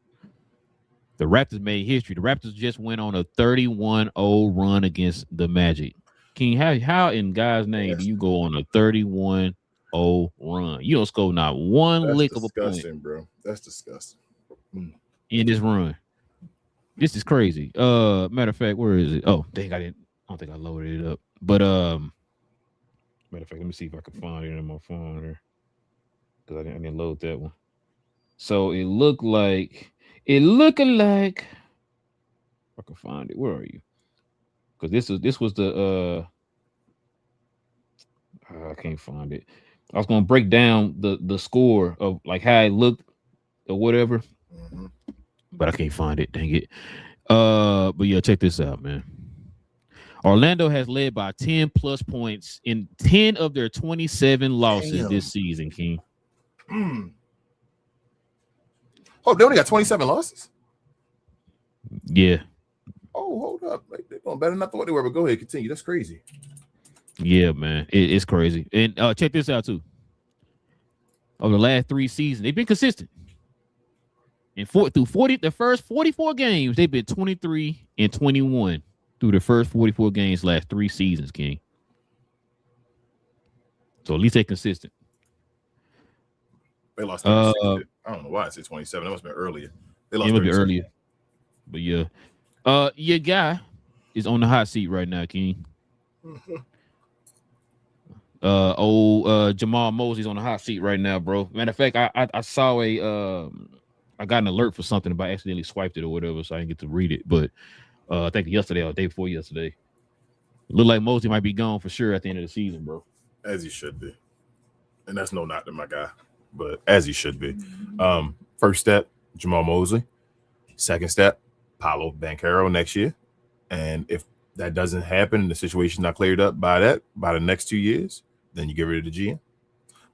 The Raptors made history. The Raptors just went on a 31-0 run against the Magic. King, how in God's name do you go on a 31-0 run? You don't score not one lick of a point. Bro. That's disgusting. In this run. This is crazy. Matter of fact, where is it? Oh, dang, I don't think I loaded it up. But matter of fact, let me see if I can find it in my phone here. Because I didn't load that one. So it looked like I can find it. Where are you? Because this was the I can't find it. I was gonna break down the score of like how it looked or whatever, but I can't find it. Dang it. But yeah, check this out, man. Orlando has led by 10 plus points in 10 of their 27 losses this season, King. Oh, they only got 27 losses? Yeah. Oh, hold up. They're doing better than I thought they were, but go ahead, continue. That's crazy. Yeah, man. It's crazy. And check this out, too. Over the last 3 seasons, they've been consistent. And the first 44 games, they've been 23-21 through the first 44 games last 3 seasons, King. So at least they're consistent. They lost 36. I don't know why I said 27. It must have been earlier. They lost earlier. But yeah. Your guy is on the hot seat right now, King. Jamal Mosley's on the hot seat right now, bro. Matter of fact, I saw I got an alert for something, but I accidentally swiped it or whatever, so I didn't get to read it. But I think yesterday or the day before yesterday, it looked like Mosley might be gone for sure at the end of the season, bro. As he should be. And that's no knock to my guy, but as he should be. First step, Jamal Mosley. Second step, Paolo Banchero next year. And if that doesn't happen and the situation's not cleared up by the next 2 years, then you get rid of the GM.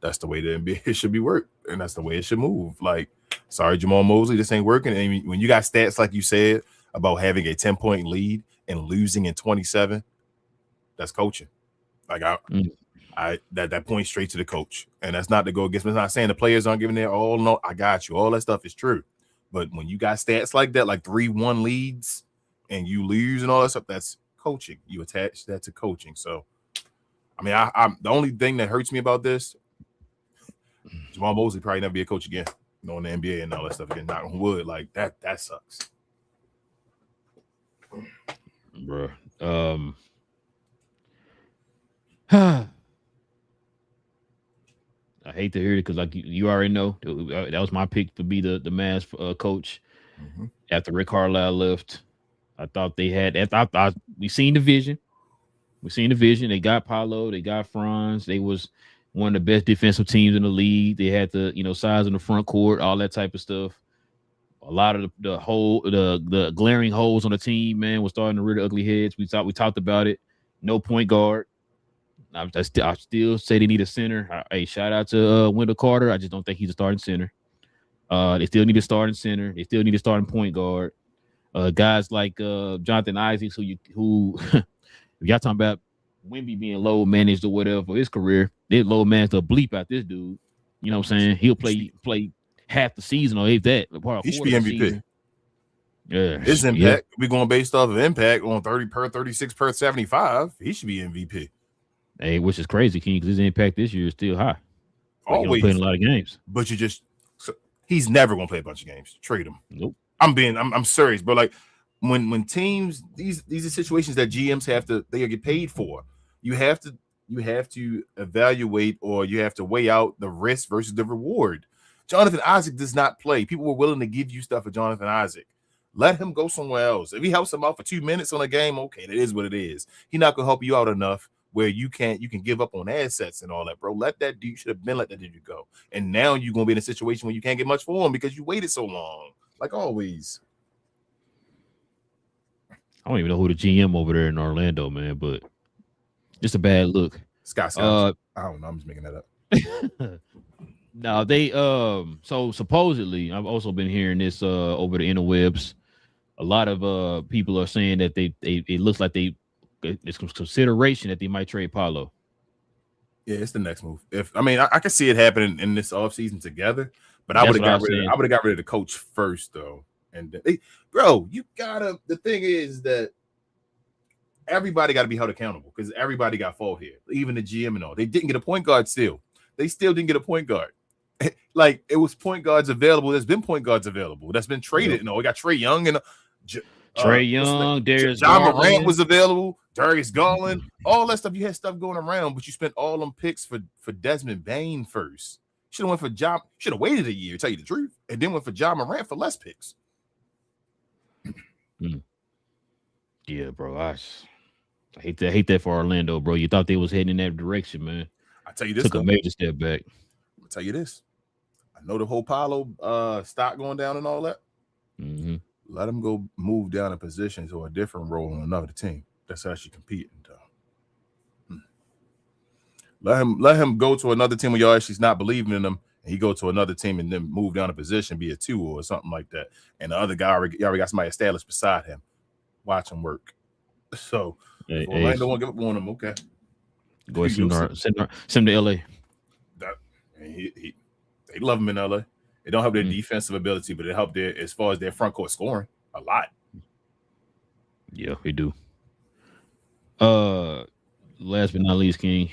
That's the way the NBA should be worked, and that's the way it should move. Like, sorry, Jamal Mosley, this ain't working. And when you got stats like you said about having a 10-point lead and losing in 27, that's coaching. Like that points straight to the coach, and that's not to go against me. It's not saying the players aren't giving their all. No, I got you. All that stuff is true, but when you got stats like that, like 3-1 leads, and you lose and all that stuff, that's coaching. You attach that to coaching. So, I mean, I'm the only thing that hurts me about this. Jamal Mosley probably never be a coach again, knowing the NBA and all that stuff again. Knock on wood, like that sucks, bro. I hate to hear it because, like you already know, that was my pick to be the Mavs coach after Rick Carlisle left. I thought they had. We seen the vision. They got Paolo. They got Franz. They was one of the best defensive teams in the league. They had the size in the front court, all that type of stuff. A lot of the glaring holes on the team, man, was starting to rear the ugly heads. We talked about it. No point guard. I still say they need a center. Hey, shout out to Wendell Carter. I just don't think he's a starting center. They still need a starting center. They still need a starting point guard. Guys like Jonathan Isaacs, who y'all talking about Wemby being low managed or whatever for his career, they low managed to bleep out this dude. You know what I'm saying? He'll play half the season or if that. He should be MVP. Yeah, his impact we going based off of impact on 30 per 36 per 75. He should be MVP. Hey, which is crazy, King, because his impact this year is still high. Always playing a lot of games, but he's never gonna play a bunch of games. Trade him. Nope. I'm serious, but like when teams these are situations that GMs they get paid for. You have to evaluate or you have to weigh out the risk versus the reward. Jonathan Isaac does not play. People were willing to give you stuff for Jonathan Isaac. Let him go somewhere else. If he helps him out for 2 minutes on a game, okay, that is what it is. He's not gonna help you out enough where you can give up on assets and all that, bro. Let that dude let that dude go. And now you're gonna be in a situation where you can't get much for him because you waited so long. Like always. I don't even know who the GM over there in Orlando, man, but it's a bad look. Scott I don't know. I'm just making that up. No, they so supposedly I've also been hearing this over the interwebs. A lot of people are saying that it looks like there's consideration that they might trade Paolo. Yeah, it's the next move. I could see it happening in this offseason together, but I would have got rid of the coach first though. And bro, you gotta. The thing is that everybody got to be held accountable because everybody got fault here, even the GM and all. They didn't get a point guard still. They still didn't get a point guard. Like it was point guards available. There's been point guards available. That's been traded. We got Trae Young and Trae Young, Darius John Morant was available. Darius Garland, all that stuff. You had stuff going around, but you spent all them picks for Desmond Bane first. Should have went for John. Should have waited a year, to tell you the truth, and then went for John Morant for less picks. Yeah, bro. I hate that for Orlando, bro. You thought they was heading in that direction, man. I tell you this, took a major step back. I'll tell you this. I know the whole Paolo stock going down and all that. Mm-hmm. Let him go move down a position to a different role on another team that's actually competing. Let him go to another team where y'all actually not believing in him, and he go to another team and then move down a position, be a 2 or something like that. And the other guy already got somebody established beside him. Watch him work. So Orlando won't give up on him. Okay, go ahead, send him to LA. They love him in LA. It don't help their defensive ability, but it helped their as far as their front court scoring a lot. Yeah, they do. Last but not least, King.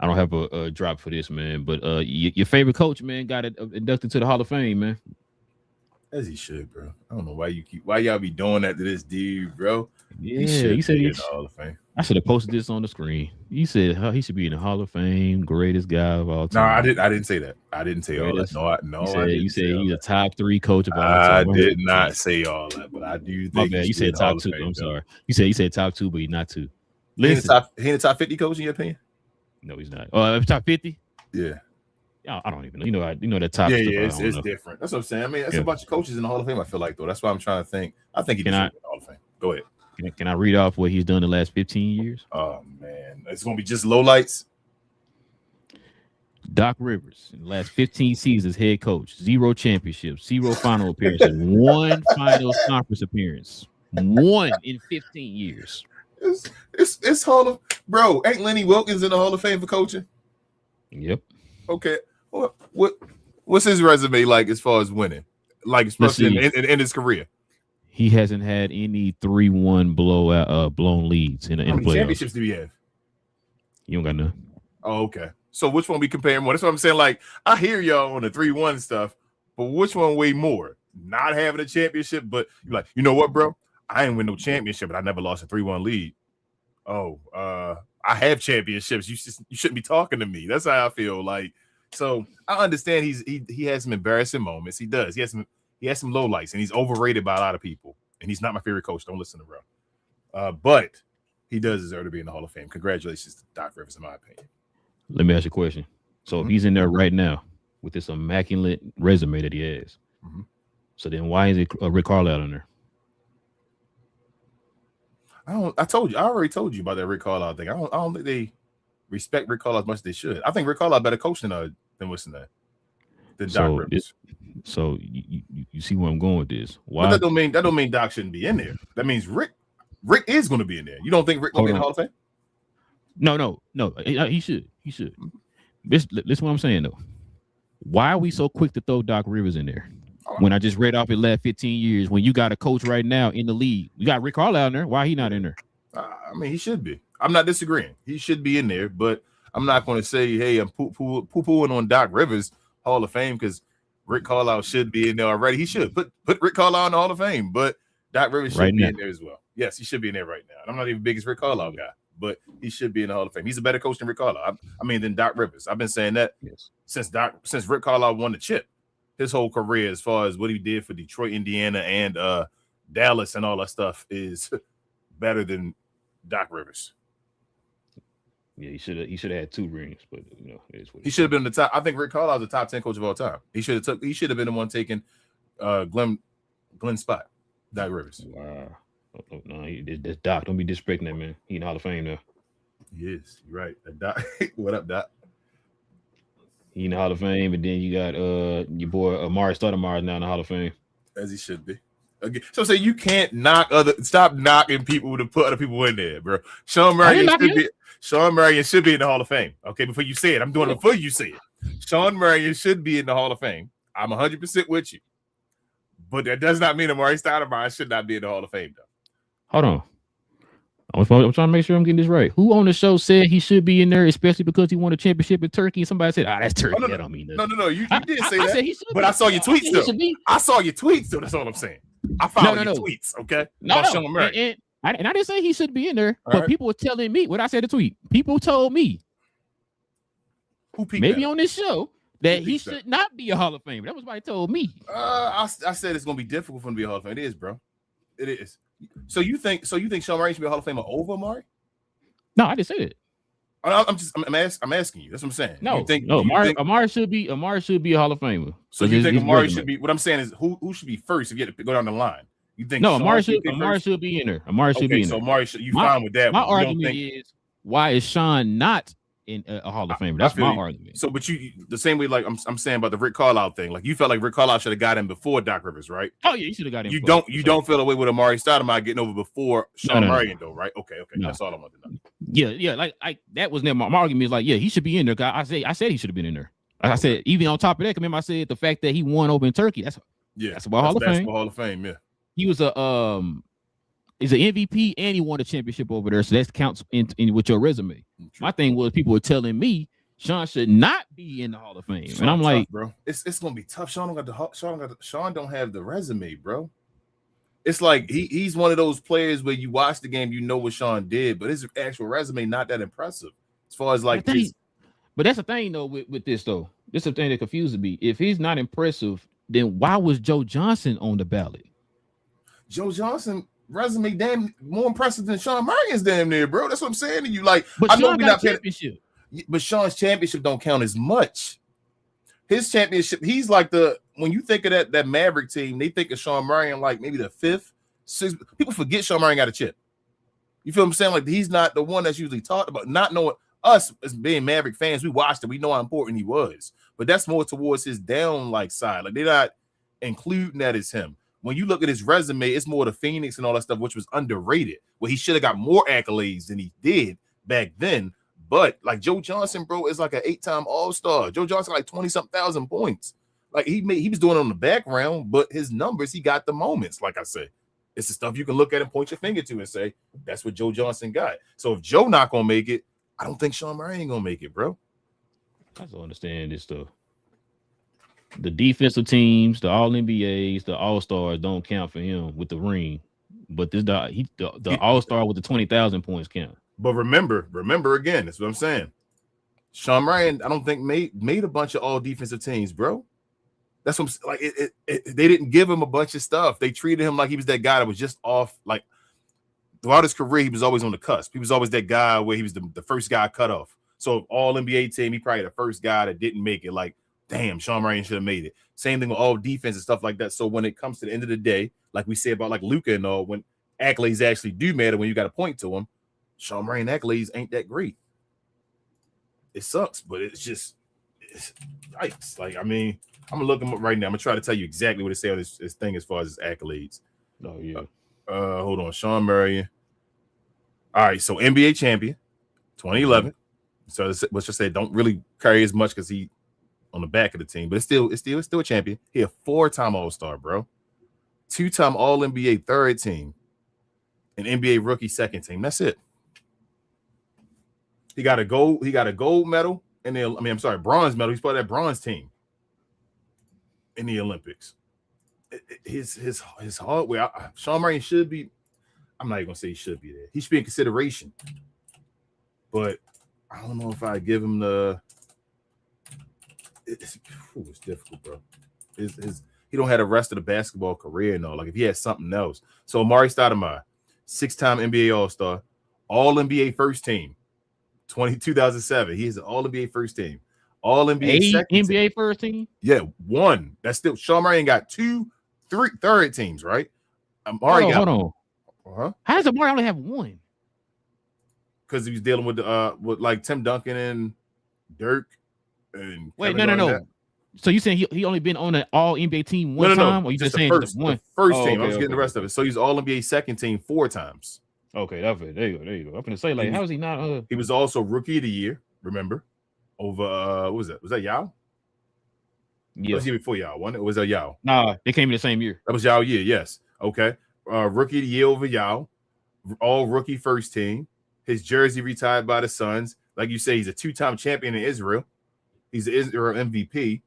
I don't have a drop for this, man, but your favorite coach, man, got inducted to the Hall of Fame, man. As he should, bro. I don't know why y'all be doing that to this dude, bro. Yeah, he said he's in the Hall of Fame. I should have posted this on the screen. You said he should be in the Hall of Fame, greatest guy of all time. No, I didn't say that. I didn't say all that. No, you said he's a top 3 coach of all time. I did not say all that, but I do think. My bad. You said top 2. I'm sorry. You said top 2, but he's not 2. Listen, he in the top 50 coach in your opinion? No, he's not. Oh, top 50? Yeah. I don't even know. You know that top. Yeah, it's different. That's what I'm saying. I mean, that's a bunch of coaches in the Hall of Fame. I feel like though. That's why I'm trying to think. I think he can in the Hall of Fame. Go ahead. Can I read off what he's done the last 15 years? Oh man, it's gonna be just lowlights. Doc Rivers in the last 15 seasons, head coach, 0 championships, 0 final appearances, 1 finals conference appearance, 1 in 15 years. It's Hall of bro. Ain't Lenny Wilkins in the Hall of Fame for coaching? Yep. Okay. What's his resume like as far as winning? Like especially in his career. He hasn't had any 3-1 blown leads in the playoffs. How many championships do we have? You don't got none. Oh, okay. So which one we comparing more? That's what I'm saying. Like, I hear y'all on the 3-1 stuff, but which one way more? Not having a championship, but you're like, you know what, bro? I ain't win no championship, but I never lost a 3-1 lead. Oh, I have championships. You shouldn't be talking to me. That's how I feel. Like, so I understand he has some embarrassing moments. He does. He has some lowlights, and he's overrated by a lot of people. And he's not my favorite coach. Don't listen to bro. But he does deserve to be in the Hall of Fame. Congratulations to Doc Rivers, in my opinion. Let me ask you a question. So if he's in there right now with this immaculate resume that he has, so then why is it Rick Carlisle in there? I already told you about that Rick Carlisle thing. I don't think they respect Rick Carlisle as much as they should. I think Rick Carlisle better coach than what's in that. Than Doc Rivers. So you see where I'm going with this. Why? But that don't mean Doc shouldn't be in there. That means Rick is going to be in there. You don't think Rick going to be in the Hall of Fame? No. He should. This is what I'm saying though. Why are we so quick to throw Doc Rivers in there? When I just read off his last 15 years, when you got a coach right now in the league, you got Rick Carlisle in there. Why he not in there? I mean, he should be. I'm not disagreeing. He should be in there, but I'm not going to say, hey, I'm poo-pooing on Doc Rivers Hall of Fame because Rick Carlisle should be in there already. He should put Rick Carlisle in the Hall of Fame, but Doc Rivers should be in there as well. Yes, he should be in there right now. And I'm not even the biggest Rick Carlisle guy, but he should be in the Hall of Fame. He's a better coach than Rick Carlisle. Than Doc Rivers. I've been saying that since Rick Carlisle won the chip. His whole career, as far as what he did for Detroit, Indiana, and Dallas, and all that stuff, is better than Doc Rivers. Yeah, he should have had 2 rings, but he should have been the top. I think Rick Carlisle is the top 10 coach of all time. He should have been the one taking Glenn's spot. Doc Rivers. Wow. No, that's Doc. Don't be disrespecting that man. He in the Hall of Fame now. He is. You're right. Doc. What up, Doc? He in the Hall of Fame, and then you got your boy Amari Stoudemire now in the Hall of Fame. As he should be. Okay. So say you can't stop knocking people to put other people in there, bro. Sean Marion Sean Marion should be in the Hall of Fame. Okay, before you say it, I'm doing it before you say it. Sean Marion should be in the Hall of Fame. I'm 100% with you. But that does not mean Amari Stoudemire should not be in the Hall of Fame, though. Hold on. I'm trying to make sure I'm getting this right. Who on the show said he should be in there, especially because he won a championship in Turkey? And somebody said, that's Turkey. Oh, no, that don't mean no. nothing. You did say that. I said he should but be. I saw your tweets, though. I saw your tweets, though. That's all I'm saying. I follow your tweets, okay? No. Sean Marion. And I didn't say he should be in there, All but right. people were telling me what I said in the tweet. People told me, maybe on this show, that he should not be a Hall of Famer. That was what he told me. I said it's gonna be difficult for him to be a Hall of Fame. It is, bro. It is. So you think Sean Marion should be a Hall of Famer over Amari? No, I didn't say that. I'm asking you. That's what I'm saying. No, Amari should be a Hall of Famer. So you think Amari should be? What I'm saying is, who should be first if you had to go down the line? You think Amari should be in there. Amari should be in there. So Amari should. Fine with that? My argument is, why is Sean not in a Hall of Famer? That's my argument. So, but you the same way, like I'm saying about the Rick Carlisle thing. Like you felt like Rick Carlisle should have got him before Doc Rivers, right? Oh yeah, he should have got him. You don't feel away with Amari Stoudemire getting over before Sean Marion, though, right? Okay. No. That's all I want to know. Yeah. Like that was never my argument. Is like, yeah, he should be in there. I said he should have been in there. I said even on top of that, remember I said the fact that he won over in Turkey. That's about Hall of Fame. Hall of Fame, yeah. He was he's an MVP and he won a championship over there, so that counts in with your resume. True. My thing was people were telling me Sean should not be in the Hall of Fame, and I'm like, bro, it's gonna be tough. Sean don't have the resume, bro. It's like he's one of those players where you watch the game, you know what Sean did, but his actual resume not that impressive as far as like. But that's the thing though with this though. This is the thing that confuses me. If he's not impressive, then why was Joe Johnson on the ballot? Joe Johnson resume damn more impressive than Sean Marion's damn near, bro. That's what I'm saying to you. Like, but I know we not championship. But Sean's championship don't count as much. His championship, he's like when you think of that Maverick team, they think of Sean Marion like maybe the 5th, 6th. People forget Sean Marion got a chip. You feel what I'm saying? Like he's not the one that's usually talked about. Not knowing us as being Maverick fans, we watched it. We know how important he was. But that's more towards his down like side. Like they're not including that as him. When you look at his resume, it's more the Phoenix and all that stuff, which was underrated. Where he should have got more accolades than he did back then. But like Joe Johnson, bro, is like an 8-time All-Star. Joe Johnson like 20-something thousand points. Like he was doing it on the background, but his numbers, he got the moments. Like I said, it's the stuff you can look at and point your finger to and say that's what Joe Johnson got. So if Joe not gonna make it, I don't think Sean Marion ain't gonna make it, bro. I don't understand this stuff. The defensive teams, the All-NBAs, the All-Stars don't count for him with the ring, but the All-Star with the 20,000 points count. But remember again, that's what I'm saying. Sean Marion, I don't think made a bunch of all defensive teams, bro. That's what I'm like. They didn't give him a bunch of stuff. They treated him like he was that guy that was just off. Like throughout his career, he was always on the cusp. He was always that guy where he was the first guy cut off. So all NBA team, he probably the first guy that didn't make it. Like, damn, Sean Marion should have made it. Same thing with all defense and stuff like that. So when it comes to the end of the day, like we say about like Luka and all, when accolades actually do matter, when you got to point to them, Sean Marion accolades ain't that great. It sucks, but it's yikes. Like, I mean, I'm gonna look him up right now. I'm gonna try to tell you exactly what it say on this thing as far as his accolades. Oh yeah. Hold on, Sean Marion. All right, so NBA champion, 2011. So let's just say don't really carry as much because he on the back of the team, but it's still a champion. He a 4-time All-Star, bro. 2-time All-NBA third team, an NBA rookie second team. That's it. He got a gold medal in the bronze medal. He's part of that bronze team in the Olympics. His hardware, Sean Marion should be. I'm not even gonna say he should be there. He should be in consideration, but I don't know if I give him the. It's difficult, bro. He don't have the rest of the basketball career and all. Like if he had something else. So Amari Stoudemire, 6-time NBA All-Star, All-NBA first team, 2007. He is an All-NBA first team, All-NBA second NBA team. First team. Yeah, 1. That's still Sean Marion got 2, 3 third teams, right? Amari hold on. How does Amari only have 1? Because he was dealing with like Tim Duncan and Dirk. And wait, no. So you saying he only been on an All NBA team one time, or you just saying the first one? The first team. I was getting the rest of it. So he's All NBA second team 4 times. Okay, that's it. There you go. There you go. I'm gonna say, like, how is he not? He was also rookie of the year. Remember, over what was that? Was that Yao? Yeah. Was he before Yao? One? Or was that Yao? Nah, they came in the same year. That was Yao year. Yes. Okay. Rookie of the year over Yao. All rookie first team. His jersey retired by the Suns. Like you say, he's a 2-time champion in Israel. He's an Israel MVP.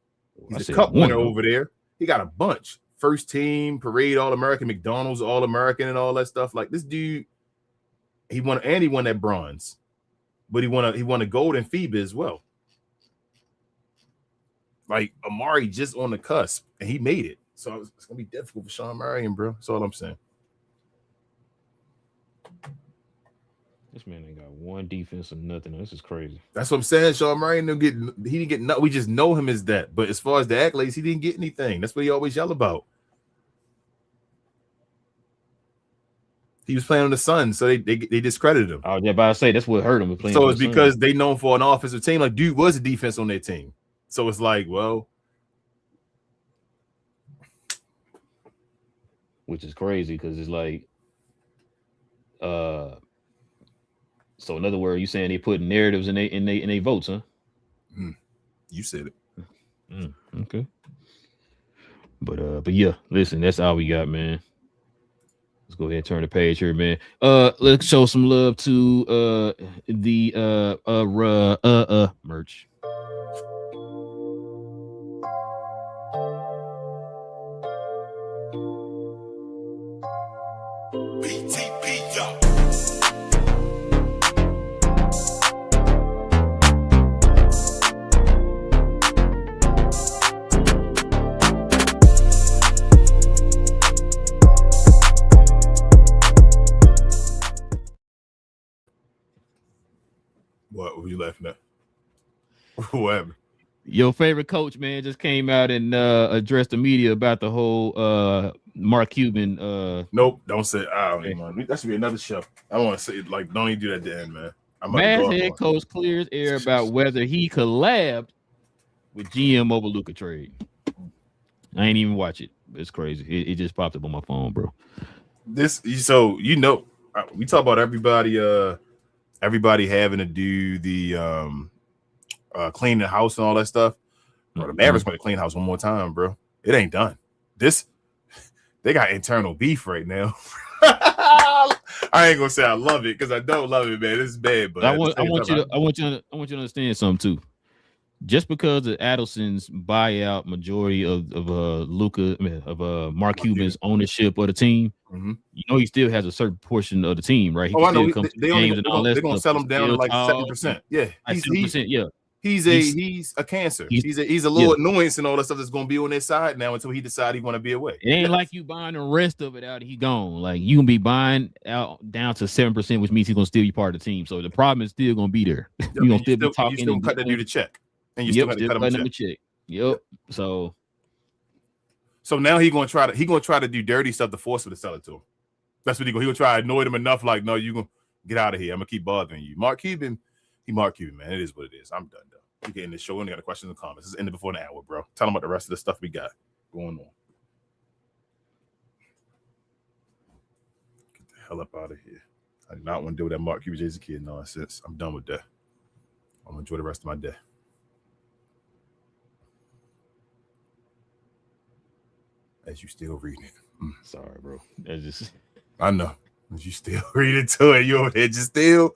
He's a cup winner over there. He got a bunch. First team, parade, All-American, McDonald's, All-American, and all that stuff. Like this dude, he won that bronze. But he won a gold in FIBA as well. Like Amari just on the cusp, and he made it. So it's gonna be difficult for Sean Marion, bro. That's all I'm saying. This man ain't got one defense or nothing. This is crazy. That's what I'm saying. Sean Marion didn't get nothing. We just know him as that. But as far as the accolades, he didn't get anything. That's what he always yell about. He was playing on the Suns, so they discredited him. I was about to say that's what hurt him. So it's because they known for an offensive team. Like dude was a defense on their team. So it's like, well, which is crazy because it's like, so in other words, you saying they put narratives in they votes, huh? You said it. Okay. But yeah, listen, that's all we got, man. Let's go ahead and turn the page here, man. Let's show some love to the merch. What were you laughing at? What happened? Your favorite coach, man, just came out and addressed the media about the whole Mark Cuban. Nope, don't say. That should be another show. I want to say it, like, don't even do that at the end, man. Mavs head coach clears air about whether he collabed with GM over Luka trade. I ain't even watch it. It's crazy. It just popped up on my phone, bro. We talk about everybody having to do the clean the house and all that stuff. Bro, the Mavericks going to clean the house one more time, bro. It ain't done. They got internal beef right now. I ain't gonna say I love it because I don't love it, man. This is bad, but I want you to understand something too. Just because of Adelson's buyout majority of Mark Cuban's ownership of the team, you know he still has a certain portion of the team, right? I know. They're gonna sell him down to like 7%. Yeah, he's a cancer. He's a little annoyance and all that stuff that's gonna be on their side now until he decides he want to be away. It ain't like you buying the rest of it out and he gone. Like you can be buying out down to 7%, which means he's gonna still be part of the team. So the problem is still gonna be there. You're gonna still be talking. You still cut that dude a check, and you still got to cut him a check. Yep. So now he's gonna try to do dirty stuff to force him to sell it to him. That's what he gonna try to annoy them enough. Like, no, you gonna get out of here. I'm gonna keep bothering you. Mark Cuban, man. It is what it is. I'm done though. We getting this show. We only got a questions and comments. This is ended before an hour, bro. Tell them about the rest of the stuff we got going on. Get the hell up out of here. I do not want to deal with that Mark Cuban J's a kid nonsense. I'm done with that. I'm gonna enjoy the rest of my day. As you still reading it. Sorry, bro. That's just I know. As you still reading to it, you over there just still.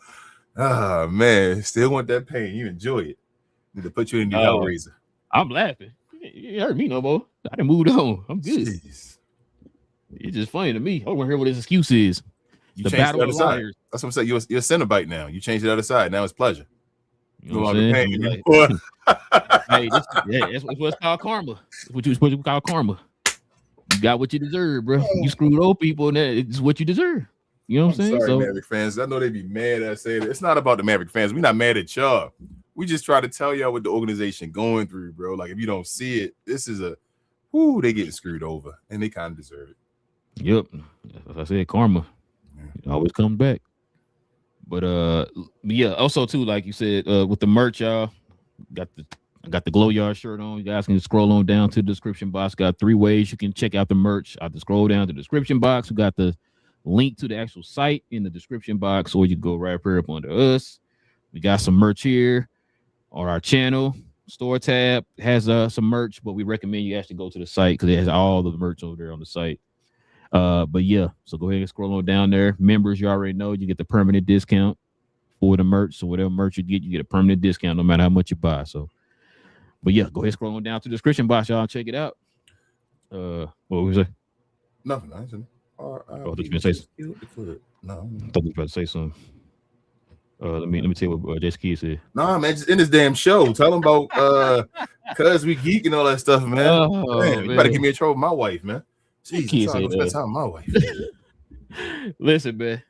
Ah man, still want that pain. You enjoy it. Need to put you in the Hellraiser. I'm laughing. You hurt me no more. I done moved on. I'm good. Jeez. It's just funny to me. I want to hear what his excuse is. You the battle of the liars. That's what I'm saying. You're a Cenobite now. You changed the other side. Now it's pleasure. You know what I'm saying? Hey, that's what's called karma. What you call karma. You got what you deserve, bro. You screwed old people, and it's what you deserve. You know what I'm saying? Sorry, Maverick fans. I know they be mad at saying it. It's not about the Maverick fans. We're not mad at y'all. We just try to tell y'all what the organization going through, bro. Like if you don't see it, this is they getting screwed over, and they kind of deserve it. Yep, as I said, karma it always comes back. But yeah, also too, like you said, with the merch, y'all got the GloYard shirt on. You guys can scroll on down to the description box. Got 3 ways you can check out the merch. I have to scroll down to the description box. We got the link to the actual site in the description box, or you go right here up under us. We got some merch here on our channel. Store tab has some merch, but we recommend you actually go to the site because it has all the merch over there on the site. But yeah, so go ahead and scroll on down there. Members, you already know you get the permanent discount for the merch. So whatever merch you get a permanent discount no matter how much you buy. So, but yeah, go ahead and scroll on down to the description box, y'all. Check it out. What was it? Nothing. I didn't. I thought you were going to say something. No. I thought you were about to say something. Let me tell you what Jesse Key said. Nah, man, just in this damn show. Tell them about cuz we geek and all that stuff, man. Oh, man. You better give me a trouble with my wife, man. Jeez, I'm spend time with my wife. Listen, man.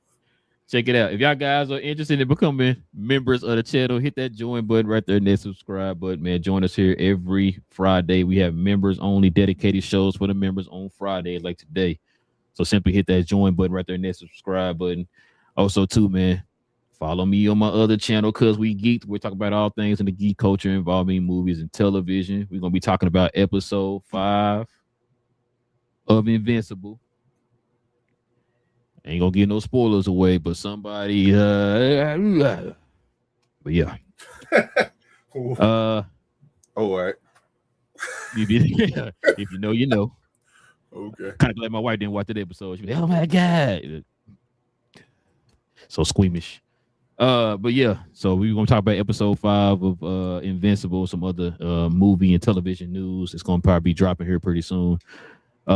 Check it out. If y'all guys are interested in becoming members of the channel, hit that join button right there and that subscribe button, man. Join us here every Friday. We have members only dedicated shows for the members on Friday, like today. So simply hit that join button right there and that subscribe button. Also, too, man, follow me on my other channel, Cause We Geeked. We're talking about all things in the geek culture involving movies and television. We're going to be talking about episode 5 of Invincible. Ain't gonna give no spoilers away, but somebody but yeah. All right. If you know, you know. Okay. Kind of glad my wife didn't watch that episode. She was like, oh my God. So squeamish. But yeah, so we're gonna talk about episode 5 of Invincible, some other movie and television news. It's gonna probably be dropping here pretty soon. We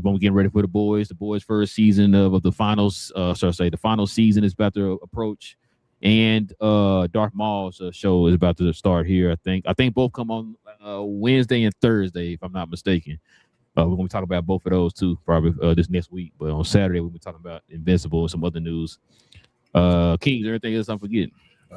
won't be getting ready for the boys. The boys' first season of the finals. The final season is about to approach, and Darth Maul's show is about to start here. I think both come on Wednesday and Thursday, if I'm not mistaken. We're gonna be talking about both of those too, probably this next week. But on Saturday, we'll be talking about Invincible and some other news. King, is there anything else I'm forgetting?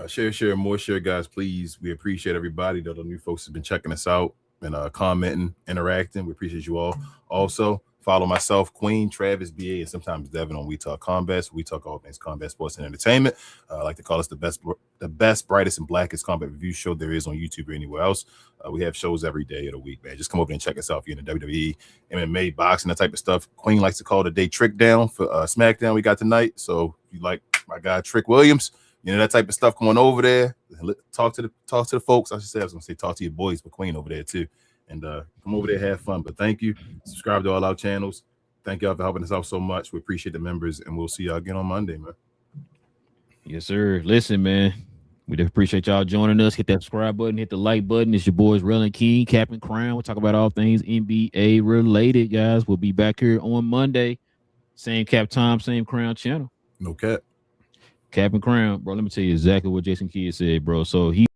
Share, more share, guys, please. We appreciate everybody. The new folks have been checking us out and commenting, interacting. We appreciate you all. Also, follow myself, Queen, Travis, BA, and sometimes Devin on We Talk Combat. We talk all things combat, sports, and entertainment. I like to call us the best, brightest, and blackest combat review show there is on YouTube or anywhere else. We have shows every day of the week, man. Just come over and check us out if you're in the WWE, MMA, boxing, that type of stuff. Queen likes to call the day Trick Down for SmackDown we got tonight. So if you like my guy Trick Williams, you know, that type of stuff, going over there, talk to the folks. I was gonna say talk to your boys, but Queen over there too, and come over there, have fun. But thank you. Subscribe to all our channels. Thank y'all for helping us out so much. We appreciate the members, and we'll see y'all again on Monday, man. Yes, sir. Listen, man, we appreciate y'all joining us. Hit that subscribe button, hit the like button. It's your boys Relle and King, Capt and Crown. We'll talk about all things NBA related, guys. We'll be back here on Monday. Same Cap time, same Crown channel. No cap. Cap and Crown, bro. Let me tell you exactly what Jason Kidd said, bro. So he